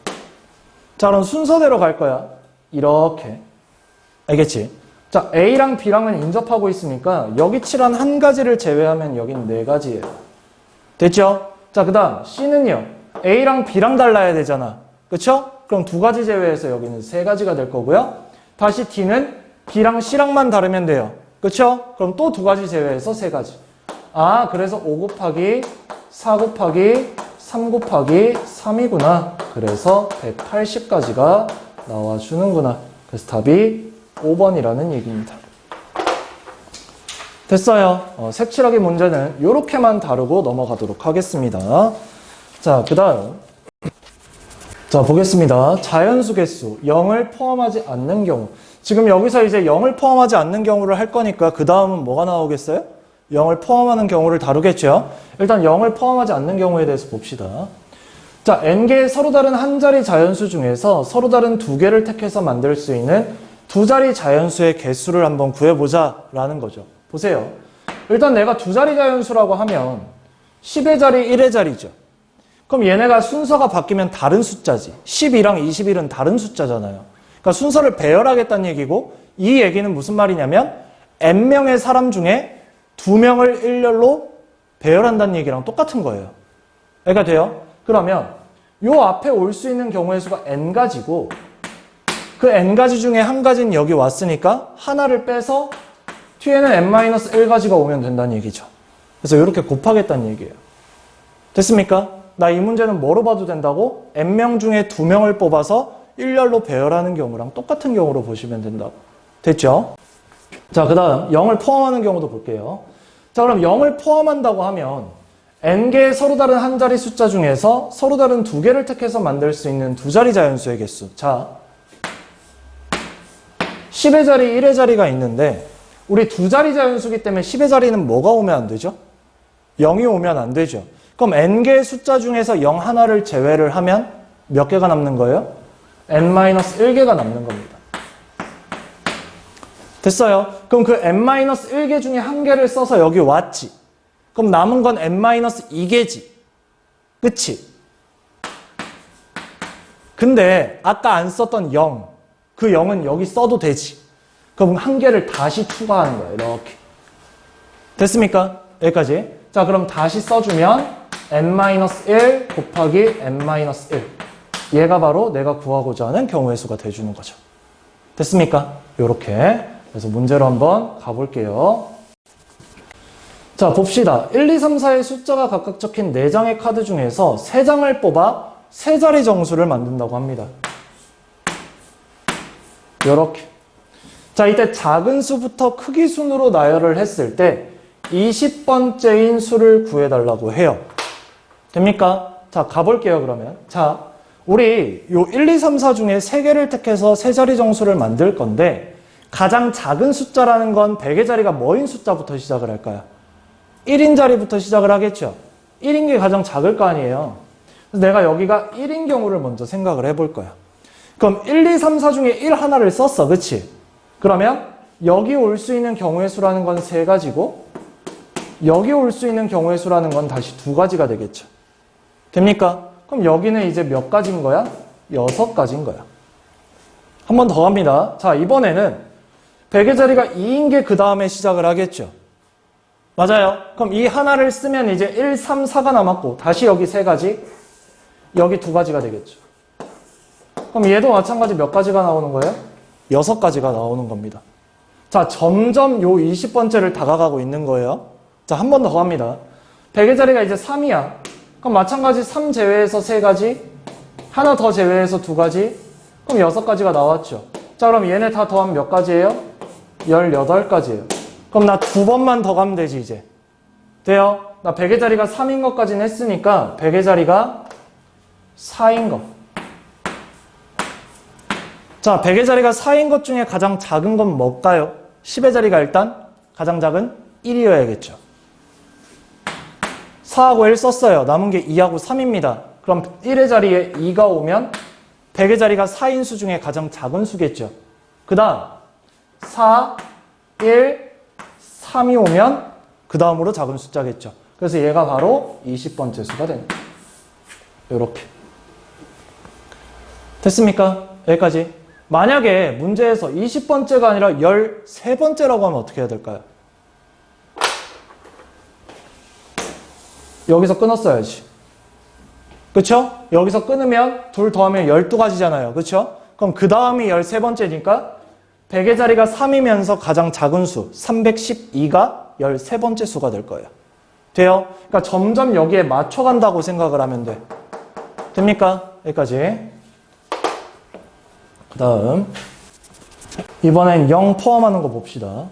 자, 그럼 순서대로 갈 거야. 이렇게. 알겠지? 자, A랑 B랑은 인접하고 있으니까 여기 칠한 한 가지를 제외하면 여긴 4가지예요. 됐죠? 자, 그 다음 C는요. A랑 B랑 달라야 되잖아. 그쵸? 그럼 2가지 제외해서 여기는 3가지가 될 거고요. 다시 D는 B랑 C랑만 다르면 돼요. 그쵸? 그럼 또 2가지 제외해서 3가지. 아, 그래서 5 곱하기 4 곱하기 3 곱하기 3이구나. 그래서 180가지가 나와주는구나. 그래서 답이 5번이라는 얘기입니다. 됐어요. 색칠하기 문제는 이렇게만 다루고 넘어가도록 하겠습니다. 자, 그 다음. 자, 보겠습니다. 자연수 개수 0을 포함하지 않는 경우. 지금 여기서 이제 0을 포함하지 않는 경우를 할 거니까 그 다음은 뭐가 나오겠어요? 0을 포함하는 경우를 다루겠죠. 일단 0을 포함하지 않는 경우에 대해서 봅시다. 자, n개의 서로 다른 한 자리 자연수 중에서 서로 다른 2개를 택해서 만들 수 있는 2자리 자연수의 개수를 한번 구해보자 라는 거죠. 보세요. 일단 내가 2자리 자연수라고 하면 10의 자리, 1의 자리죠. 그럼 얘네가 순서가 바뀌면 다른 숫자지. 12랑 21은 다른 숫자잖아요. 그러니까 순서를 배열하겠다는 얘기고 이 얘기는 무슨 말이냐면 n명의 사람 중에 2명을 일렬로 배열한다는 얘기랑 똑같은 거예요. 이해가 돼요? 그러면 요 앞에 올 수 있는 경우의 수가 n가지고 그 n가지 중에 한 가지는 여기 왔으니까 하나를 빼서 뒤에는 n-1가지가 오면 된다는 얘기죠. 그래서 이렇게 곱하겠다는 얘기예요. 됐습니까? 나 이 문제는 뭐로 봐도 된다고? n명 중에 2명을 뽑아서 일렬로 배열하는 경우랑 똑같은 경우로 보시면 된다고. 됐죠? 자, 그 다음 0을 포함하는 경우도 볼게요. 자, 그럼 0을 포함한다고 하면 n개의 서로 다른 한 자리 숫자 중에서 서로 다른 두 개를 택해서 만들 수 있는 두 자리 자연수의 개수. 자, 10의 자리, 1의 자리가 있는데 우리 두 자리 자연수기 때문에 10의 자리는 뭐가 오면 안 되죠? 0이 오면 안 되죠. 그럼 n개의 숫자 중에서 0 하나를 제외를 하면 몇 개가 남는 거예요? n-1개가 남는 겁니다. 됐어요? 그럼 그 n-1개 중에 한 개를 써서 여기 왔지. 그럼 남은 건 n-2개지. 그치? 근데 아까 안 썼던 0, 그 0은 여기 써도 되지. 그럼 한 개를 다시 추가하는 거예요. 이렇게. 됐습니까? 여기까지. 자, 그럼 다시 써주면 n-1 곱하기 n-1. 얘가 바로 내가 구하고자 하는 경우의 수가 돼주는 거죠. 됐습니까? 요렇게. 그래서 문제로 한번 가볼게요. 자, 봅시다. 1, 2, 3, 4의 숫자가 각각 적힌 4장의 카드 중에서 3장을 뽑아 3자리 정수를 만든다고 합니다. 요렇게. 자, 이때 작은 수부터 크기 순으로 나열을 했을 때 20번째인 수를 구해달라고 해요. 됩니까? 자, 가볼게요, 그러면. 자, 우리 요 1, 2, 3, 4 중에 3개를 택해서 3자리 정수를 만들 건데 가장 작은 숫자라는 건 100의 자리가 뭐인 숫자부터 시작을 할까요? 1인 자리부터 시작을 하겠죠. 1인 게 가장 작을 거 아니에요. 그래서 내가 여기가 1인 경우를 먼저 생각을 해볼 거야. 그럼 1, 2, 3, 4 중에 1 하나를 썼어. 그치? 그러면 여기 올 수 있는 경우의 수라는 건 3가지고 여기 올 수 있는 경우의 수라는 건 다시 2가지가 되겠죠. 됩니까? 그럼 여기는 이제 몇 가지인 거야? 6가지인 거야. 한 번 더 합니다. 자, 이번에는 100의 자리가 2인 게 그 다음에 시작을 하겠죠. 맞아요. 그럼 이 하나를 쓰면 이제 1, 3, 4가 남았고 다시 여기 3가지, 여기 2가지가 되겠죠. 그럼 얘도 마찬가지 몇 가지가 나오는 거예요? 6가지가 나오는 겁니다. 자, 점점 요 20번째를 다가가고 있는 거예요. 자, 한 번 더 합니다. 100의 자리가 이제 3이야. 그럼 마찬가지 3 제외해서 3가지, 하나 더 제외해서 2가지, 그럼 6가지가 나왔죠. 자, 그럼 얘네 다 더하면 몇 가지예요? 18가지예요. 그럼 나 2번만 더 가면 되지, 이제. 돼요? 나 100의 자리가 3인 것까지는 했으니까 100의 자리가 4인 것. 자, 100의 자리가 4인 것 중에 가장 작은 건 뭘까요? 10의 자리가 일단 가장 작은 1이어야겠죠. 4하고 1 썼어요. 남은 게 2하고 3입니다. 그럼 1의 자리에 2가 오면 100의 자리가 4인 수 중에 가장 작은 수겠죠. 그 다음 4, 1, 3이 오면 그 다음으로 작은 숫자겠죠. 그래서 얘가 바로 20번째 수가 됩니다. 이렇게. 됐습니까? 여기까지. 만약에 문제에서 20번째가 아니라 13번째라고 하면 어떻게 해야 될까요? 여기서 끊었어야지. 그쵸? 여기서 끊으면 둘 더하면 12가지잖아요. 그쵸? 그럼 그 다음이 13번째니까 100의 자리가 3이면서 가장 작은 수 312가 13번째 수가 될 거예요. 돼요? 그러니까 점점 여기에 맞춰간다고 생각을 하면 돼. 됩니까? 여기까지. 그 다음 이번엔 0 포함하는 거 봅시다.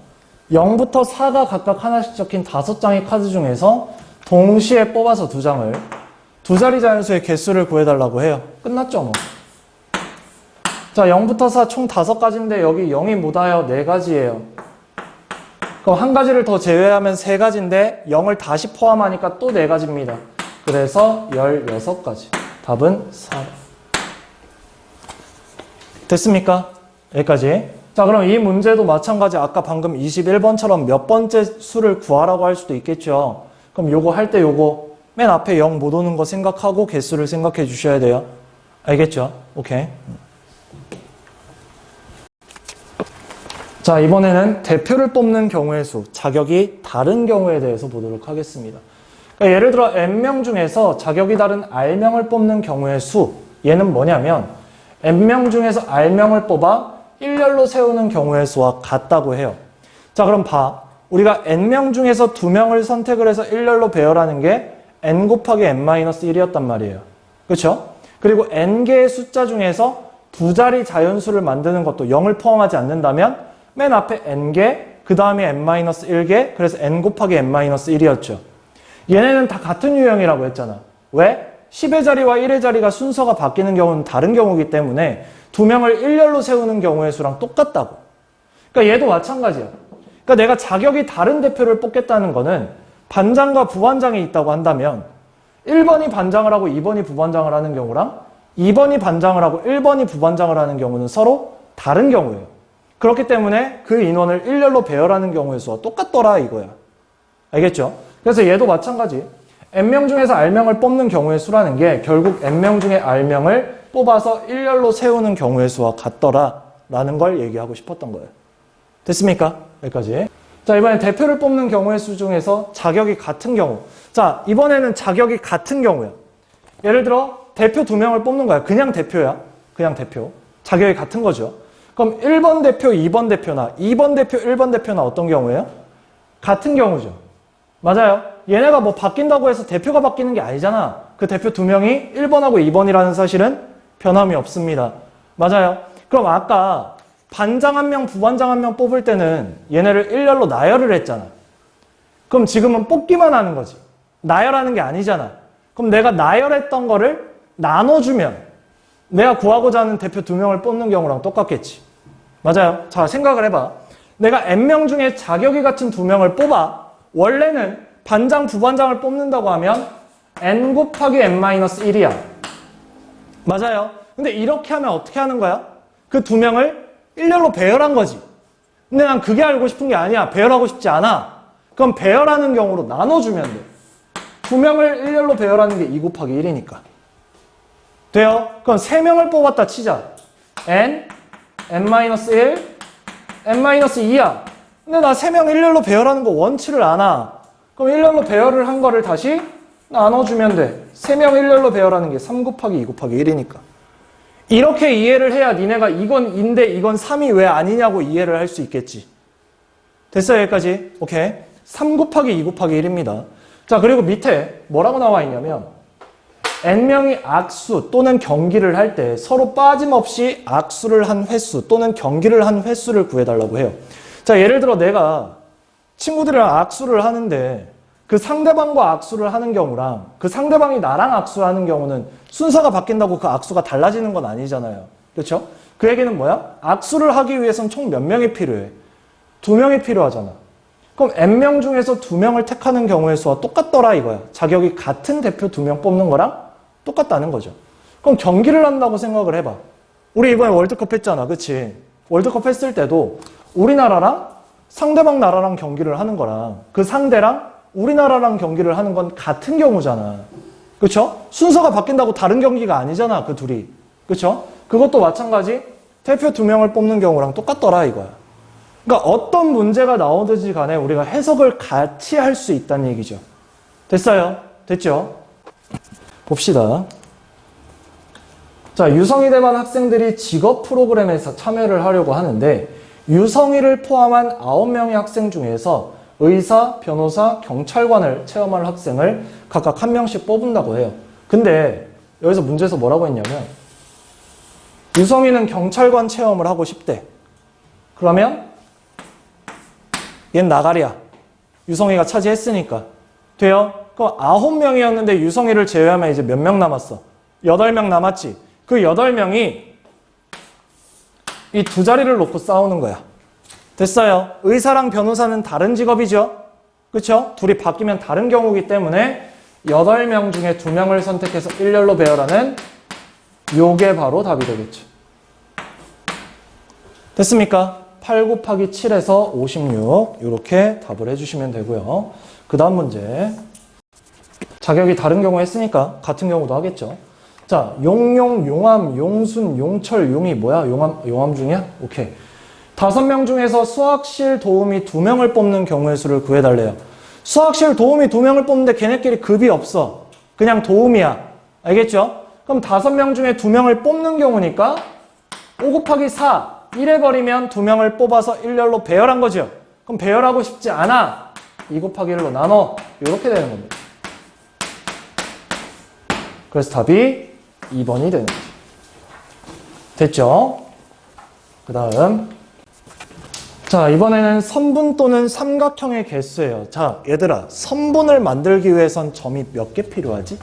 0부터 4가 각각 하나씩 적힌 5장의 카드 중에서 동시에 뽑아서 2장을 두 자리 자연수의 개수를 구해달라고 해요. 끝났죠 뭐. 자, 0부터 4 총 5가지인데 여기 0이 뭐다요? 4가지예요. 그럼 한 가지를 더 제외하면 3가지인데 0을 다시 포함하니까 또 4가지입니다. 그래서 16가지. 답은 4. 됐습니까? 여기까지. 자, 그럼 이 문제도 마찬가지 아까 방금 21번처럼 몇 번째 수를 구하라고 할 수도 있겠죠. 그럼 요거 할 때 요거 맨 앞에 0 못 오는 거 생각하고 개수를 생각해 주셔야 돼요. 알겠죠? 오케이. 자, 이번에는 대표를 뽑는 경우의 수, 자격이 다른 경우에 대해서 보도록 하겠습니다. 그러니까 예를 들어 n명 중에서 자격이 다른 r명을 뽑는 경우의 수, 얘는 뭐냐면 n명 중에서 r명을 뽑아 일렬로 세우는 경우의 수와 같다고 해요. 자, 그럼 봐. 우리가 n명 중에서 2명을 선택을 해서 일렬로 배열하는 게 n 곱하기 n-1이었단 말이에요. 그렇죠? 그리고 n개의 숫자 중에서 두 자리 자연수를 만드는 것도 0을 포함하지 않는다면 맨 앞에 n개 그 다음에 n-1개, 그래서 n 곱하기 n-1이었죠. 얘네는 다 같은 유형이라고 했잖아. 왜? 10의 자리와 1의 자리가 순서가 바뀌는 경우는 다른 경우이기 때문에 두 명을 일렬로 세우는 경우의 수랑 똑같다고. 그러니까 얘도 마찬가지야. 그러니까 내가 자격이 다른 대표를 뽑겠다는 거는 반장과 부반장이 있다고 한다면 1번이 반장을 하고 2번이 부반장을 하는 경우랑 2번이 반장을 하고 1번이 부반장을 하는 경우는 서로 다른 경우예요. 그렇기 때문에 그 인원을 일렬로 배열하는 경우의 수와 똑같더라 이거야. 알겠죠? 그래서 얘도 마찬가지. n명 중에서 r명을 뽑는 경우의 수라는 게 결국 n명 중에 r명을 뽑아서 일렬로 세우는 경우의 수와 같더라 라는 걸 얘기하고 싶었던 거예요. 됐습니까? 여기까지. 자, 이번엔 대표를 뽑는 경우의 수 중에서 자격이 같은 경우. 자, 이번에는 자격이 같은 경우야. 예를 들어 대표 2명을 뽑는 거야. 그냥 대표야. 그냥 대표. 자격이 같은 거죠. 그럼 1번 대표, 2번 대표나 2번 대표, 1번 대표나 어떤 경우예요? 같은 경우죠. 맞아요. 얘네가 뭐 바뀐다고 해서 대표가 바뀌는 게 아니잖아. 그 대표 2명이 1번하고 2번이라는 사실은 변함이 없습니다. 맞아요. 그럼 아까 반장 1명, 부반장 1명 뽑을 때는 얘네를 일렬로 나열을 했잖아. 그럼 지금은 뽑기만 하는 거지. 나열하는 게 아니잖아. 그럼 내가 나열했던 거를 나눠주면 내가 구하고자 하는 대표 2명을 뽑는 경우랑 똑같겠지. 맞아요. 자, 생각을 해봐. 내가 n명 중에 자격이 같은 2명을 뽑아. 원래는 반장, 부반장을 뽑는다고 하면 n 곱하기 n-1이야. 맞아요. 근데 이렇게 하면 어떻게 하는 거야? 그 2명을 일렬로 배열한 거지. 근데 난 그게 알고 싶은 게 아니야. 배열하고 싶지 않아. 그럼 배열하는 경우로 나눠주면 돼. 2명을 일렬로 배열하는 게 2 곱하기 1이니까. 돼요? 그럼 3명을 뽑았다 치자. n, n-1, n-2야. 근데 나 3명 일렬로 배열하는 거 원치를 않아. 그럼 일렬로 배열을 한 거를 다시 나눠주면 돼. 3명 일렬로 배열하는 게 3 곱하기 2 곱하기 1이니까. 이렇게 이해를 해야 니네가 이건 2인데 이건 3이 왜 아니냐고 이해를 할 수 있겠지. 됐어요? 여기까지? 오케이. 3 곱하기 2 곱하기 1입니다. 자, 그리고 밑에 뭐라고 나와 있냐면 n명이 악수 또는 경기를 할 때 서로 빠짐없이 악수를 한 횟수 또는 경기를 한 횟수를 구해달라고 해요. 자, 예를 들어 내가 친구들이랑 악수를 하는데 그 상대방과 악수를 하는 경우랑 그 상대방이 나랑 악수하는 경우는 순서가 바뀐다고 그 악수가 달라지는 건 아니잖아요. 그렇죠? 그 얘기는 뭐야? 악수를 하기 위해선 총 몇 명이 필요해? 2명이 필요하잖아. 그럼 n명 중에서 2명을 택하는 경우의 수와 똑같더라 이거야. 자격이 같은 대표 2명 뽑는 거랑 똑같다는 거죠. 그럼 경기를 한다고 생각을 해봐. 우리 이번에 월드컵 했잖아. 그치? 월드컵 했을 때도 우리나라랑 상대방 나라랑 경기를 하는 거랑 그 상대랑 우리나라랑 경기를 하는 건 같은 경우잖아. 그쵸? 순서가 바뀐다고 다른 경기가 아니잖아. 그 둘이. 그쵸? 그것도 마찬가지 대표 2명을 뽑는 경우랑 똑같더라 이거야. 그러니까 어떤 문제가 나오든지 간에 우리가 해석을 같이 할 수 있다는 얘기죠. 됐어요? 됐죠? 봅시다. 자, 유성희 대반 학생들이 직업 프로그램에서 참여를 하려고 하는데 유성희를 포함한 9명의 학생 중에서 의사, 변호사, 경찰관을 체험할 학생을 각각 1명씩 뽑는다고 해요. 근데 여기서 문제에서 뭐라고 했냐면 유성희는 경찰관 체험을 하고 싶대. 그러면 얜 나가리야. 유성희가 차지했으니까. 돼요? 그럼 9명이었는데 유성희를 제외하면 이제 몇 명 남았어? 8명 남았지. 그 8명이 이 두 자리를 놓고 싸우는 거야. 됐어요. 의사랑 변호사는 다른 직업이죠. 그렇죠? 둘이 바뀌면 다른 경우이기 때문에 8명 중에 2명을 선택해서 일렬로 배열하는 요게 바로 답이 되겠죠. 됐습니까? 8 곱하기 7에서 56 이렇게 답을 해주시면 되고요. 그 다음 문제. 자격이 다른 경우 했으니까 같은 경우도 하겠죠. 자, 용용, 용암, 용순, 용철, 용이 뭐야? 용암 중이야? 오케이. 5명 중에서 수학실 도우미 2명을 뽑는 경우의 수를 구해달래요. 수학실 도우미 2명을 뽑는데 걔네끼리 급이 없어. 그냥 도우미야. 알겠죠? 그럼 5명 중에 2명을 뽑는 경우니까 5 곱하기 4 1해버리면 2명을 뽑아서 일렬로 배열한 거죠. 그럼 배열하고 싶지 않아. 2 곱하기 1로 나눠. 이렇게 되는 겁니다. 그래서 답이 2번이 되는 거죠. 됐죠? 그 다음 자, 이번에는 선분 또는 삼각형의 개수예요. 자, 얘들아, 선분을 만들기 위해선 점이 몇 개 필요하지?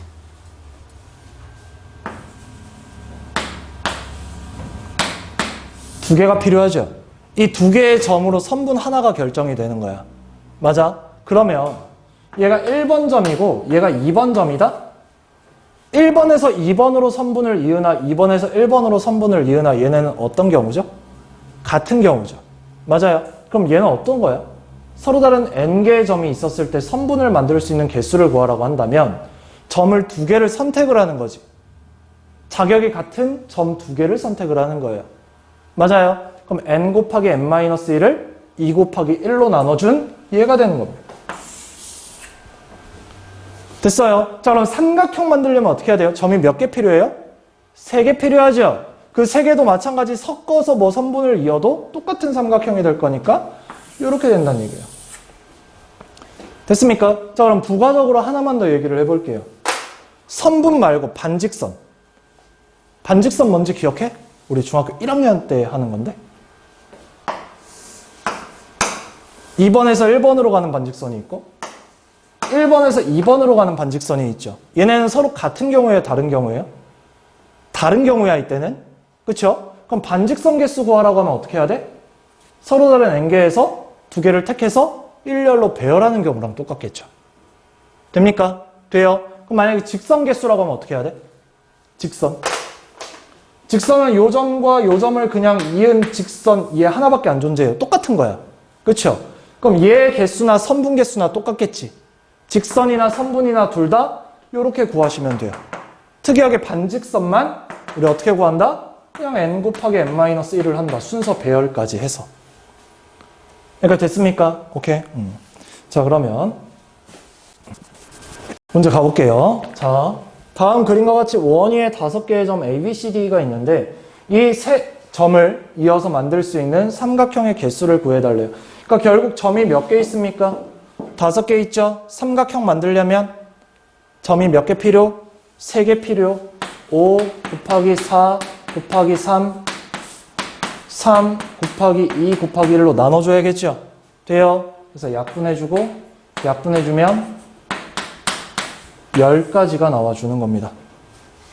두 개가 필요하죠. 이 두 개의 점으로 선분 하나가 결정이 되는 거야. 맞아? 그러면 얘가 1번 점이고 얘가 2번 점이다? 1번에서 2번으로 선분을 이으나 2번에서 1번으로 선분을 이으나 얘네는 어떤 경우죠? 같은 경우죠. 맞아요. 그럼 얘는 어떤 거야? 서로 다른 n개의 점이 있었을 때 선분을 만들 수 있는 개수를 구하라고 한다면 점을 두 개를 선택을 하는 거지. 자격이 같은 점 두 개를 선택을 하는 거예요. 맞아요. 그럼 n 곱하기 n-1을 2 곱하기 1로 나눠준 얘가 되는 겁니다. 됐어요. 자, 그럼 삼각형 만들려면 어떻게 해야 돼요? 점이 몇 개 필요해요? 3개 필요하죠. 그 3개도 마찬가지 섞어서 뭐 선분을 이어도 똑같은 삼각형이 될 거니까 이렇게 된다는 얘기예요. 됐습니까? 자, 그럼 부가적으로 하나만 더 얘기를 해볼게요. 선분 말고 반직선. 반직선 뭔지 기억해? 우리 중학교 1학년 때 하는 건데. 2번에서 1번으로 가는 반직선이 있고 1번에서 2번으로 가는 반직선이 있죠. 얘네는 서로 같은 경우예요? 다른 경우예요? 다른 경우야, 이때는. 그쵸? 그럼 반직선 개수 구하라고 하면 어떻게 해야 돼? 서로 다른 n개에서 두 개를 택해서 일렬로 배열하는 경우랑 똑같겠죠. 됩니까? 돼요. 그럼 만약에 직선 개수라고 하면 어떻게 해야 돼? 직선. 직선은 요 점과 요 점을 그냥 이은 직선 얘 하나밖에 안 존재해요. 똑같은 거야. 그쵸? 그럼 얘 개수나 선분 개수나 똑같겠지. 직선이나 선분이나 둘 다 이렇게 구하시면 돼요. 특이하게 반직선만 우리 어떻게 구한다? 그냥 n 곱하기 n-1을 한다. 순서 배열까지 해서. 그러니까 됐습니까? 오케이. 자, 그러면 문제 가볼게요. 자, 다음 그림과 같이 원위에 5개의 점 A, B, C, D가 있는데 이 세 점을 이어서 만들 수 있는 삼각형의 개수를 구해달래요. 그러니까 결국 점이 몇 개 있습니까? 5개 있죠? 삼각형 만들려면 점이 몇 개 필요? 3개 필요. 5 곱하기 4 곱하기 3 3 곱하기 2 곱하기 1로 나눠줘야겠죠? 돼요? 그래서 약분해주고 약분해주면 10가지가 나와주는 겁니다.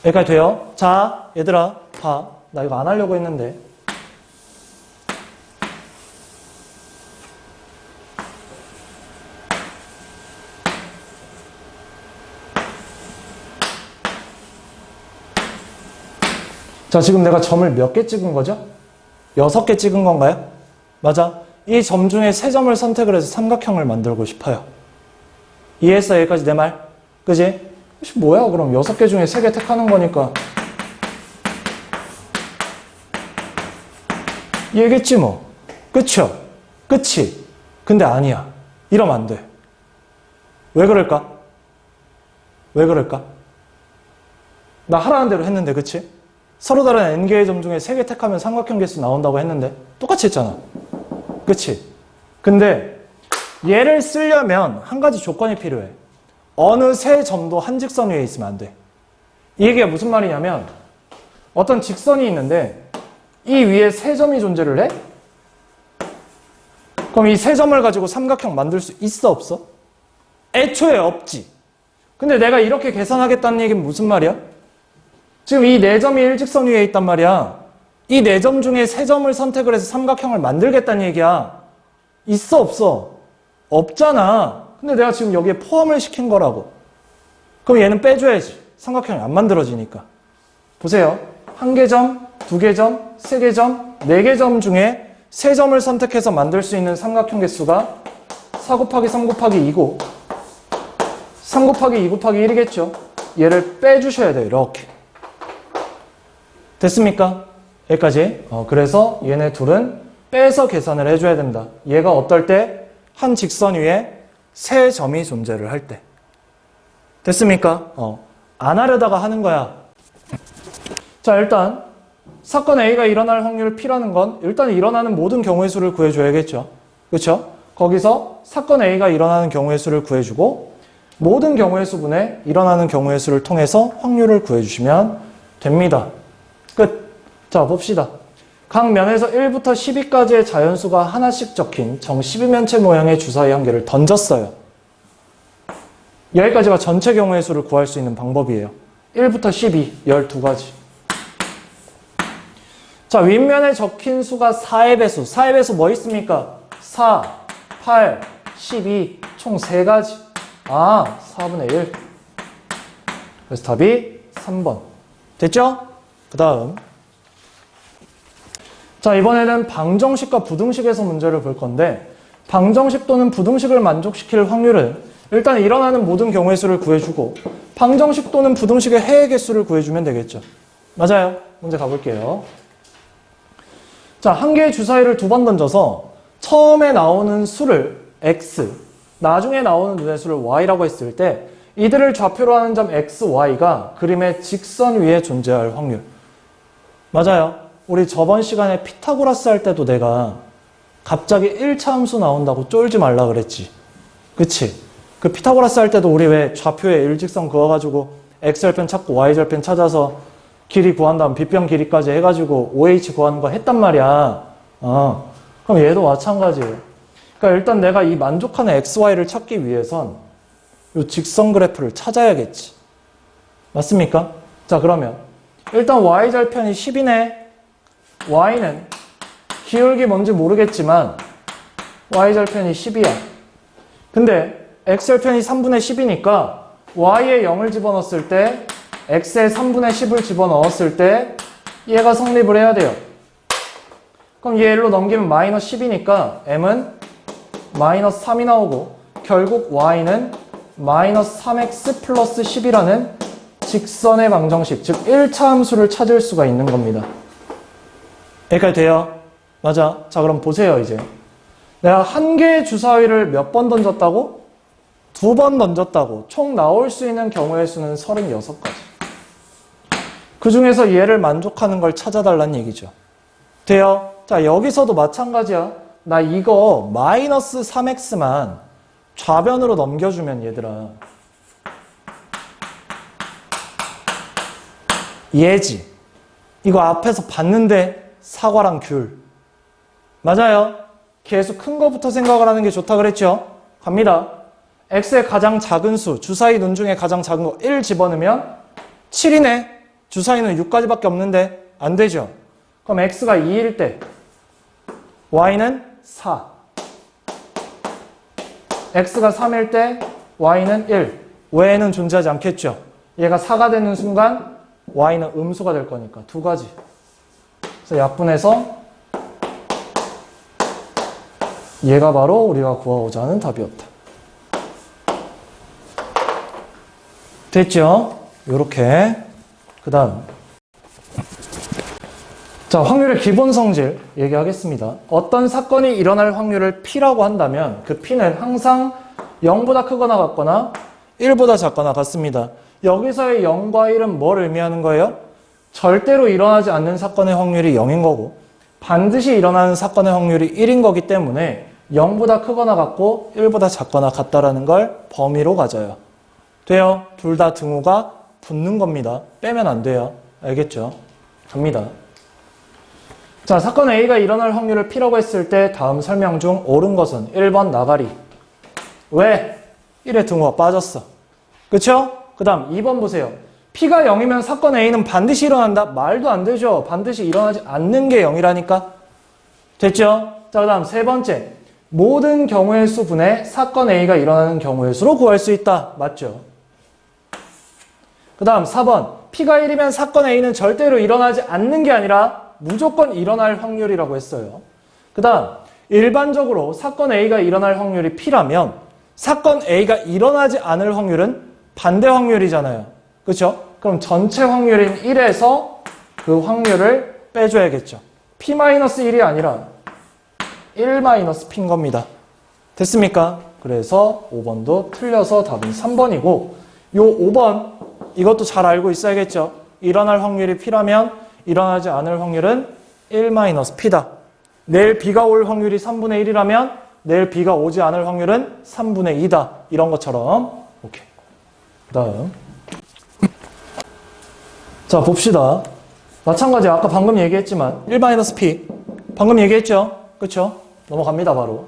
여기까지 돼요? 자, 얘들아 봐. 나 이거 안 하려고 했는데 자, 지금 내가 점을 몇 개 찍은 거죠? 6개 찍은 건가요? 맞아. 이 점 중에 3점을 선택을 해서 삼각형을 만들고 싶어요. 이해했어? 여기까지 내 말? 그지? 뭐야 그럼 6개 중에 3개 택하는 거니까 얘겠지 뭐. 그쵸? 그치? 근데 아니야. 이러면 안 돼. 왜 그럴까? 왜 그럴까? 나 하라는 대로 했는데 그치? 서로 다른 n개의 점 중에 3개 택하면 삼각형 개수 나온다고 했는데 똑같이 했잖아. 그치? 근데 얘를 쓰려면 한 가지 조건이 필요해. 어느 세 점도 한 직선 위에 있으면 안 돼. 이 얘기가 무슨 말이냐면 어떤 직선이 있는데 이 위에 세 점이 존재를 해? 그럼 이 세 점을 가지고 삼각형 만들 수 있어 없어? 애초에 없지. 근데 내가 이렇게 계산하겠다는 얘기는 무슨 말이야? 지금 이 4점이 일직선 위에 있단 말이야. 이 4점 중에 3점을 선택을 해서 삼각형을 만들겠다는 얘기야. 있어 없어? 없잖아. 근데 내가 지금 여기에 포함을 시킨 거라고. 그럼 얘는 빼줘야지. 삼각형이 안 만들어지니까. 보세요. 1개 점, 2개 점, 3개 점, 4개 점 중에 3점을 선택해서 만들 수 있는 삼각형 개수가 4 곱하기 3 곱하기 2고 3 곱하기 2 곱하기 1이겠죠. 얘를 빼주셔야 돼요. 이렇게. 됐습니까? 여기까지. 그래서 얘네 둘은 빼서 계산을 해줘야 된다. 얘가 어떨 때? 한 직선 위에 세 점이 존재를 할 때. 됐습니까? 안 하려다가 하는 거야. 자, 일단 사건 A가 일어날 확률 P라는 건 일단 일어나는 모든 경우의 수를 구해줘야겠죠. 그렇죠? 거기서 사건 A가 일어나는 경우의 수를 구해주고 모든 경우의 수분에 일어나는 경우의 수를 통해서 확률을 구해주시면 됩니다. 끝. 자, 봅시다. 각 면에서 1부터 12까지의 자연수가 하나씩 적힌 정 12면체 모양의 주사위 한 개를 던졌어요. 여기까지가 전체 경우의 수를 구할 수 있는 방법이에요. 1부터 12, 12가지. 자, 윗면에 적힌 수가 4의 배수. 4의 배수 뭐 있습니까? 4, 8, 12, 총 3가지. 4분의 1. 그래서 답이 3번. 됐죠? 그 다음. 자, 이번에는 방정식과 부등식에서 문제를 볼 건데, 방정식 또는 부등식을 만족시킬 확률은 일단 일어나는 모든 경우의 수를 구해주고, 방정식 또는 부등식의 해의 개수를 구해주면 되겠죠. 맞아요. 문제 가볼게요. 자, 한 개의 주사위를 2번 던져서 처음에 나오는 수를 x, 나중에 나오는 눈의 수를 y라고 했을 때 이들을 좌표로 하는 점 x, y가 그림의 직선 위에 존재할 확률. 맞아요. 우리 저번 시간에 피타고라스 할 때도 내가 갑자기 1차 함수 나온다고 쫄지 말라 그랬지. 그치? 그 피타고라스 할 때도 우리 왜 좌표에 일직선 그어가지고 x절편 찾고 y절편 찾아서 길이 구한 다음 빗변 길이까지 해가지고 OH 구하는 거 했단 말이야. 그럼 얘도 마찬가지예요. 그러니까 일단 내가 이 만족하는 XY를 찾기 위해선 이 직선 그래프를 찾아야겠지. 맞습니까? 자, 그러면 일단 Y절편이 10이네. Y는 기울기 뭔지 모르겠지만 Y절편이 10이야. 근데 X절편이 3분의 10이니까 Y에 0을 집어넣었을 때 X에 3분의 10을 집어넣었을 때 얘가 성립을 해야 돼요. 그럼 얘 1로 넘기면 마이너스 10이니까 M은 마이너스 3이 나오고 결국 Y는 마이너스 3X 플러스 10이라는 직선의 방정식, 즉 1차 함수를 찾을 수가 있는 겁니다. 여기까지 돼요? 맞아. 자, 그럼 보세요. 이제 내가 한 개의 주사위를 몇 번 던졌다고? 2번 던졌다고. 총 나올 수 있는 경우의 수는 36가지. 그 중에서 얘를 만족하는 걸 찾아달라는 얘기죠. 돼요? 자, 여기서도 마찬가지야. 나 이거 마이너스 3x만 좌변으로 넘겨주면 얘들아. 얘지. 이거 앞에서 봤는데 사과랑 귤. 맞아요. 계속 큰 거부터 생각을 하는 게 좋다 그랬죠? 갑니다. x의 가장 작은 수, 주사위 눈 중에 가장 작은 거 1 집어넣으면 7이네. 주사위는 6가지밖에 없는데 안 되죠. 그럼 x가 2일 때 y는 4. x가 3일 때 y는 1. 외에는 존재하지 않겠죠. 얘가 4가 되는 순간 y는 음수가 될 거니까 2가지. 그래서 약분해서 얘가 바로 우리가 구하고자 하는 답이었다. 됐죠? 요렇게. 그 다음. 자, 확률의 기본 성질 얘기하겠습니다. 어떤 사건이 일어날 확률을 P라고 한다면 그 P는 항상 0보다 크거나 같거나 1보다 작거나 같습니다. 여기서의 0과 1은 뭘 의미하는 거예요? 절대로 일어나지 않는 사건의 확률이 0인 거고 반드시 일어나는 사건의 확률이 1인 거기 때문에 0보다 크거나 같고 1보다 작거나 같다라는 걸 범위로 가져요. 돼요? 둘 다 등호가 붙는 겁니다. 빼면 안 돼요. 알겠죠? 갑니다. 자, 사건 A가 일어날 확률을 P라고 했을 때 다음 설명 중 옳은 것은 1번 나가리. 왜? 1의 등호가 빠졌어. 그쵸? 그 다음 2번 보세요. P가 0이면 사건 A는 반드시 일어난다? 말도 안 되죠. 반드시 일어나지 않는 게 0이라니까. 됐죠? 자, 그 다음 세 번째. 모든 경우의 수분의 사건 A가 일어나는 경우의 수로 구할 수 있다. 맞죠? 그 다음 4번. P가 1이면 사건 A는 절대로 일어나지 않는 게 아니라 무조건 일어날 확률이라고 했어요. 그 다음 일반적으로 사건 A가 일어날 확률이 P라면 사건 A가 일어나지 않을 확률은 반대 확률이잖아요. 그렇죠? 그럼 전체 확률인 1에서 그 확률을 빼줘야겠죠. P-1이 아니라 1-P인 겁니다. 됐습니까? 그래서 5번도 틀려서 답은 3번이고 요 5번 이것도 잘 알고 있어야겠죠. 일어날 확률이 P라면 일어나지 않을 확률은 1-P다. 내일 비가 올 확률이 3분의 1이라면 내일 비가 오지 않을 확률은 3분의 2다. 이런 것처럼. 오케이. 그 다음. 자, 봅시다. 마찬가지 아까 방금 얘기했지만 1-P 방금 얘기했죠? 그쵸? 넘어갑니다 바로.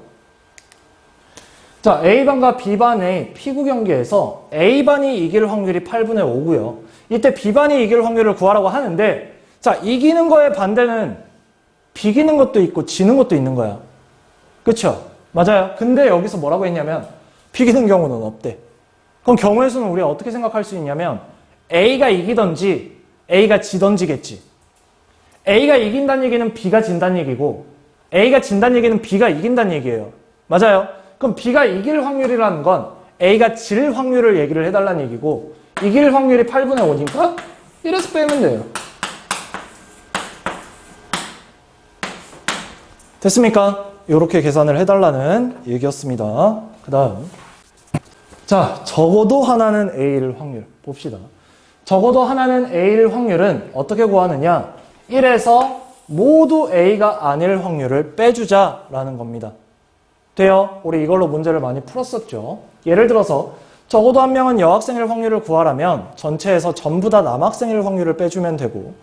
자, A반과 B반의 피구 경기에서 A반이 이길 확률이 8분의 5고요. 이때 B반이 이길 확률을 구하라고 하는데 자, 이기는 거의 반대는 비기는 것도 있고 지는 것도 있는 거야. 그쵸? 맞아요. 근데 여기서 뭐라고 했냐면 비기는 경우는 없대. 그럼 경우의 수는 우리가 어떻게 생각할 수 있냐면 A가 이기던지 A가 지던지겠지. A가 이긴다는 얘기는 B가 진다는 얘기고 A가 진다는 얘기는 B가 이긴다는 얘기예요. 맞아요. 그럼 B가 이길 확률이라는 건 A가 질 확률을 얘기를 해달라는 얘기고 이길 확률이 8분의 5니까 1에서 빼면 돼요. 됐습니까? 이렇게 계산을 해달라는 얘기였습니다. 그 다음 자, 적어도 하나는 A일 확률 봅시다. 적어도 하나는 A일 확률은 어떻게 구하느냐? 1에서 모두 A가 아닐 확률을 빼주자라는 겁니다. 돼요? 우리 이걸로 문제를 많이 풀었었죠. 예를 들어서 적어도 한 명은 여학생일 확률을 구하라면 전체에서 전부 다 남학생일 확률을 빼주면 되고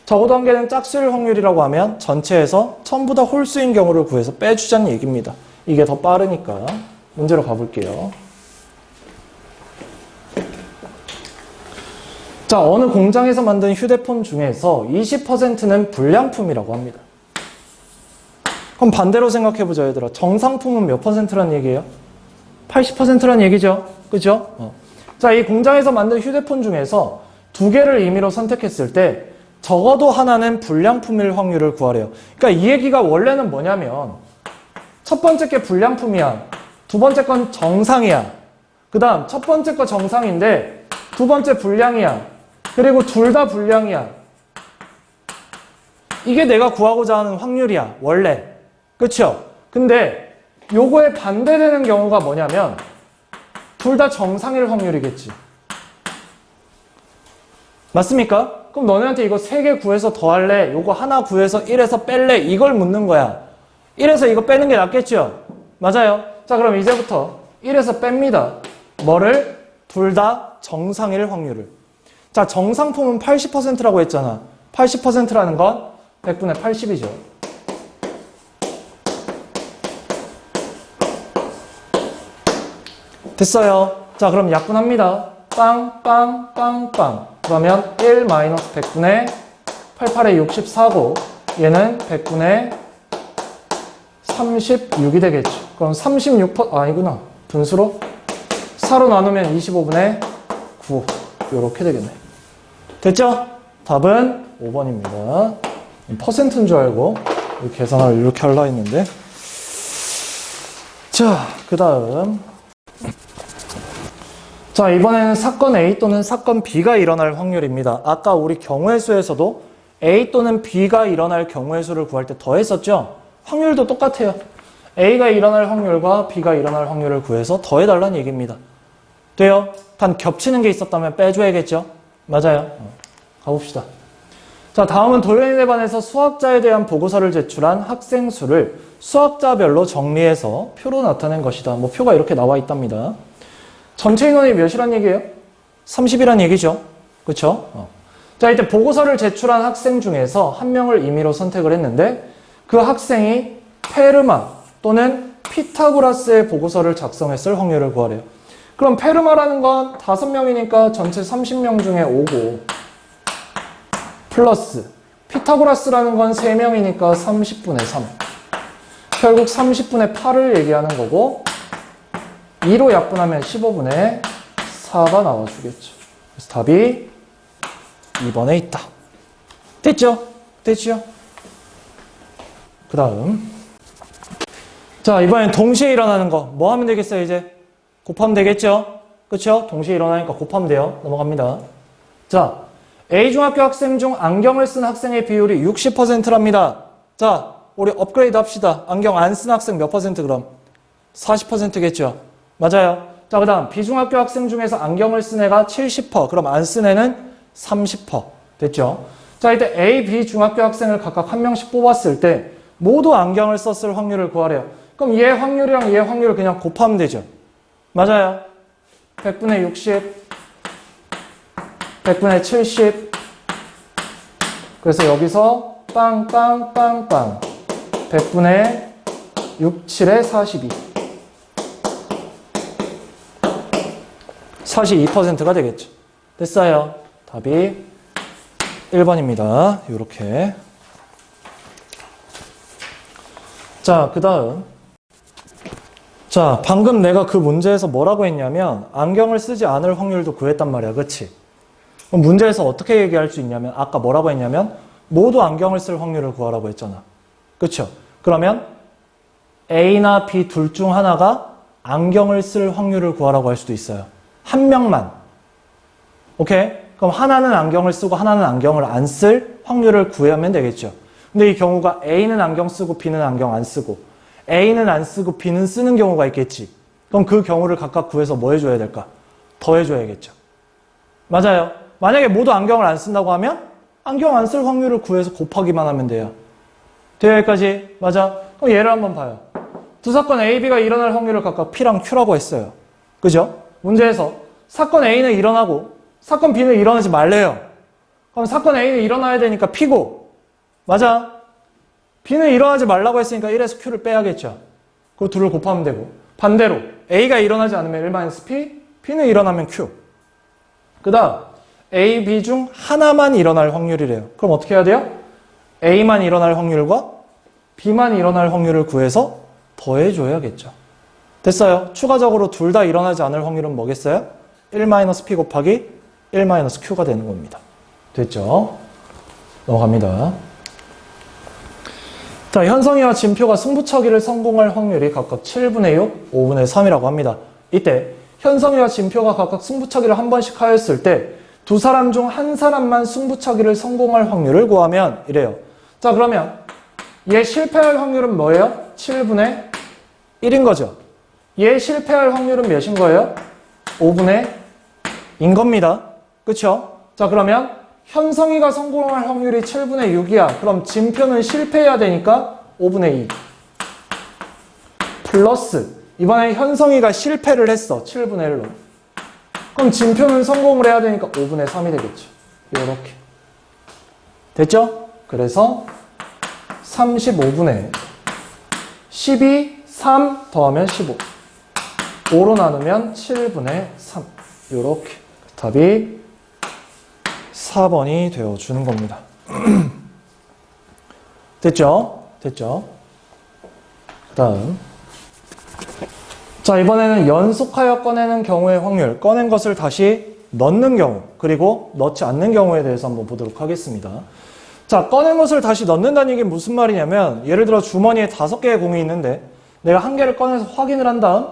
적어도 한 개는 짝수일 확률이라고 하면 전체에서 전부 다 홀수인 경우를 구해서 빼주자는 얘기입니다. 이게 더 빠르니까 문제로 가볼게요. 자, 어느 공장에서 만든 휴대폰 중에서 20%는 불량품이라고 합니다. 그럼 반대로 생각해보자 얘들아. 정상품은 몇 %라는 얘기예요? 80%라는 얘기죠. 그죠? 자, 이 공장에서 만든 휴대폰 중에서 두 개를 임의로 선택했을 때 적어도 하나는 불량품일 확률을 구하래요. 그러니까 이 얘기가 원래는 뭐냐면 첫 번째 게 불량품이야. 두 번째 건 정상이야. 그 다음 첫 번째 거 정상인데 두 번째 불량이야. 그리고 둘 다 불량이야. 이게 내가 구하고자 하는 확률이야. 원래. 그쵸? 근데 요거에 반대되는 경우가 뭐냐면 둘 다 정상일 확률이겠지. 맞습니까? 그럼 너네한테 이거 3개 구해서 더할래? 요거 하나 구해서 1에서 뺄래? 이걸 묻는 거야. 1에서 이거 빼는 게 낫겠죠? 맞아요. 자, 그럼 이제부터 1에서 뺍니다. 뭐를? 둘 다 정상일 확률을. 자, 정상품은 80%라고 했잖아. 80%라는 건 100분의 80이죠. 됐어요. 자, 그럼 약분합니다. 빵, 빵, 빵, 빵. 그러면 1 마이너스 100분의 88의 64고 얘는 100분의 36이 되겠죠. 그럼 36%, 아니구나. 분수로 4로 나누면 25분의 9. 이렇게 되겠네. 됐죠? 답은 5번입니다. 퍼센트인 줄 알고 계산을 이렇게 하려 했는데. 자, 그 다음. 자, 이번에는 사건 A 또는 사건 B가 일어날 확률입니다. 아까 우리 경우의 수에서도 A 또는 B가 일어날 경우의 수를 구할 때 더했었죠? 확률도 똑같아요. A가 일어날 확률과 B가 일어날 확률을 구해서 더해달라는 얘기입니다. 돼요? 단 겹치는 게 있었다면 빼줘야겠죠? 맞아요. 가봅시다. 자, 다음은 도연인에 반해서 수학자에 대한 보고서를 제출한 학생 수를 수학자별로 정리해서 표로 나타낸 것이다. 뭐 표가 이렇게 나와 있답니다. 전체 인원이 몇이란 얘기예요? 30이란 얘기죠. 그쵸? 자, 이때 보고서를 제출한 학생 중에서 한 명을 임의로 선택을 했는데 그 학생이 페르마 또는 피타고라스의 보고서를 작성했을 확률을 구하래요. 그럼 페르마라는 건 5명이니까 전체 30명 중에 5고 플러스 피타고라스라는 건 3명이니까 30분의 3. 결국 30분의 8을 얘기하는 거고 2로 약분하면 15분의 4가 나와주겠죠. 그래서 답이 2번에 있다. 됐죠? 됐죠? 그 다음. 자, 이번엔 동시에 일어나는 거. 뭐 하면 되겠어요, 이제? 곱하면 되겠죠? 그쵸? 동시에 일어나니까 곱하면 돼요. 넘어갑니다. 자, A중학교 학생 중 안경을 쓴 학생의 비율이 60%랍니다. 자, 우리 업그레이드 합시다. 안경 안 쓴 학생 몇 퍼센트 그럼? 40%겠죠? 맞아요. 자, 그 다음 B중학교 학생 중에서 안경을 쓴 애가 70%. 그럼 안 쓴 애는 30%. 됐죠? 자, 이때 A, B 중학교 학생을 각각 한 명씩 뽑았을 때 모두 안경을 썼을 확률을 구하래요. 그럼 얘 확률이랑 얘 확률을 그냥 곱하면 되죠. 맞아요. 100분의 60, 100분의 70, 그래서 여기서 빵빵빵빵 100분의 6, 7에 42. 42%가 되겠죠. 됐어요. 답이 1번입니다. 요렇게. 자, 그 다음. 자, 방금 내가 그 문제에서 뭐라고 했냐면 안경을 쓰지 않을 확률도 구했단 말이야. 그치? 그럼 문제에서 어떻게 얘기할 수 있냐면 아까 뭐라고 했냐면 모두 안경을 쓸 확률을 구하라고 했잖아. 그쵸? 그러면 A나 B 둘 중 하나가 안경을 쓸 확률을 구하라고 할 수도 있어요. 한 명만. 오케이? 그럼 하나는 안경을 쓰고 하나는 안경을 안 쓸 확률을 구하면 되겠죠. 근데 이 경우가 A는 안경 쓰고 B는 안경 안 쓰고 A는 안 쓰고 B는 쓰는 경우가 있겠지. 그럼 그 경우를 각각 구해서 뭐 해줘야 될까? 더해줘야겠죠. 맞아요. 만약에 모두 안경을 안 쓴다고 하면 안경 안 쓸 확률을 구해서 곱하기만 하면 돼요. 돼요, 여기까지? 맞아? 그럼 얘를 한번 봐요. 두 사건 A, B가 일어날 확률을 각각 P랑 Q라고 했어요. 그죠? 문제에서 사건 A는 일어나고 사건 B는 일어나지 말래요. 그럼 사건 A는 일어나야 되니까 P고 맞아? B는 일어나지 말라고 했으니까 1에서 Q를 빼야겠죠. 그 둘을 곱하면 되고 반대로 A가 일어나지 않으면 1-P, P는 일어나면 Q. 그 다음 A, B 중 하나만 일어날 확률이래요. 그럼 어떻게 해야 돼요? A만 일어날 확률과 B만 일어날 확률을 구해서 더해줘야겠죠. 됐어요. 추가적으로 둘 다 일어나지 않을 확률은 뭐겠어요? 1-P 곱하기 1-Q가 되는 겁니다. 됐죠? 넘어갑니다. 자, 현성이와 진표가 승부차기를 성공할 확률이 각각 7분의 6, 5분의 3이라고 합니다. 이때 현성이와 진표가 각각 승부차기를 한 번씩 하였을 때 두 사람 중 한 사람만 승부차기를 성공할 확률을 구하면 이래요. 자, 그러면 얘 실패할 확률은 뭐예요? 7분의 1인 거죠. 얘 실패할 확률은 몇인 거예요? 5분의 1인 겁니다. 그쵸? 자, 그러면 현성이가 성공할 확률이 7분의 6이야. 그럼 진표는 실패해야 되니까 5분의 2. 플러스 이번에 현성이가 실패를 했어. 7분의 1로. 그럼 진표는 성공을 해야 되니까 5분의 3이 되겠죠. 이렇게. 됐죠? 그래서 35분의 12, 3 더하면 15. 5로 나누면 7분의 3. 이렇게. 답이 4번이 되어주는 겁니다. 됐죠? 됐죠? 그 다음. 자, 이번에는 연속하여 꺼내는 경우의 확률, 꺼낸 것을 다시 넣는 경우, 그리고 넣지 않는 경우에 대해서 한번 보도록 하겠습니다. 자, 꺼낸 것을 다시 넣는다는 얘기는 무슨 말이냐면, 예를 들어 주머니에 5개의 공이 있는데, 내가 한 개를 꺼내서 확인을 한 다음,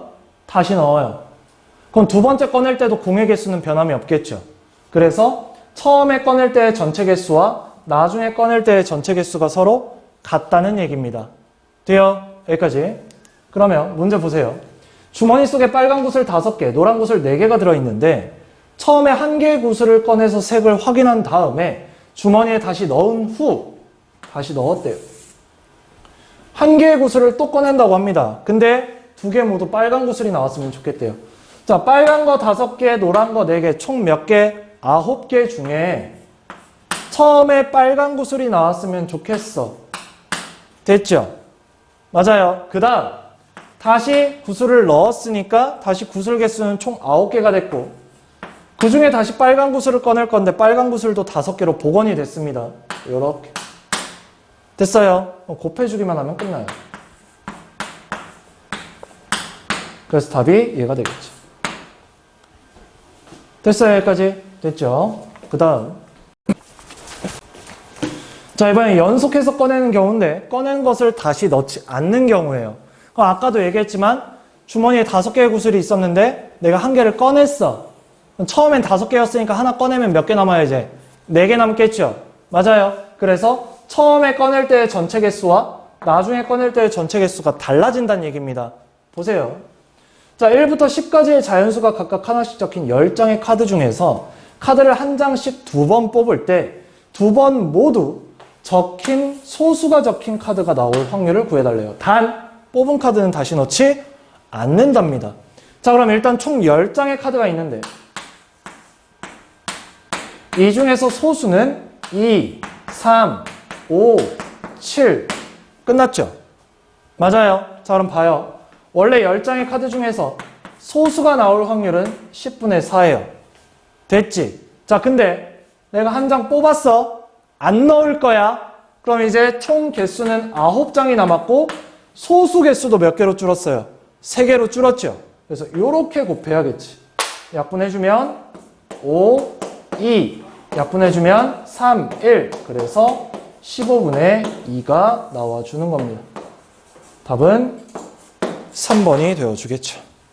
다시 넣어요. 그럼 두 번째 꺼낼 때도 공의 개수는 변함이 없겠죠. 그래서 처음에 꺼낼 때의 전체 개수와 나중에 꺼낼 때의 전체 개수가 서로 같다는 얘기입니다. 돼요? 여기까지. 그러면 문제 보세요. 주머니 속에 빨간 구슬 5개, 노란 구슬 4개가 들어있는데 처음에 한 개의 구슬을 꺼내서 색을 확인한 다음에 주머니에 다시 넣은 후 다시 넣었대요. 한 개의 구슬을 또 꺼낸다고 합니다. 근데 2개 모두 빨간 구슬이 나왔으면 좋겠대요. 자, 빨간 거 5개, 노란 거 4개, 총 몇 개? 9개 중에 처음에 빨간 구슬이 나왔으면 좋겠어. 됐죠? 맞아요. 그 다음 다시 구슬을 넣었으니까 다시 구슬 개수는 총 9개가 됐고 그 중에 다시 빨간 구슬을 꺼낼 건데 빨간 구슬도 5개로 복원이 됐습니다. 요렇게. 됐어요. 곱해주기만 하면 끝나요. 그래서 답이 얘가 되겠죠. 됐어요. 여기까지. 됐죠? 그 다음. 자, 이번엔 연속해서 꺼내는 경우인데 꺼낸 것을 다시 넣지 않는 경우예요. 그럼 아까도 얘기했지만 주머니에 5개의 구슬이 있었는데 내가 한 개를 꺼냈어. 처음엔 5개였으니까 하나 꺼내면 몇 개 남아야지? 4개 남겠죠? 맞아요. 그래서 처음에 꺼낼 때의 전체 개수와 나중에 꺼낼 때의 전체 개수가 달라진다는 얘기입니다. 보세요. 자, 1부터 10까지의 자연수가 각각 하나씩 적힌 10장의 카드 중에서 카드를 한 장씩 2번 뽑을 때 2번 모두 적힌 소수가 적힌 카드가 나올 확률을 구해달래요. 단 뽑은 카드는 다시 넣지 않는답니다. 자, 그럼 일단 총 10장의 카드가 있는데 이 중에서 소수는 2, 3, 5, 7. 끝났죠? 맞아요. 자, 그럼 봐요. 원래 10장의 카드 중에서 소수가 나올 확률은 10분의 4예요. 됐지? 자, 근데 내가 한 장 뽑았어. 안 넣을 거야. 그럼 이제 총 개수는 9장이 남았고 소수 개수도 몇 개로 줄었어요? 3개로 줄었죠? 그래서 이렇게 곱해야겠지. 약분해주면 5, 2. 약분해주면 3, 1. 그래서 15분의 2가 나와주는 겁니다. 답은 3번이 되어주겠죠.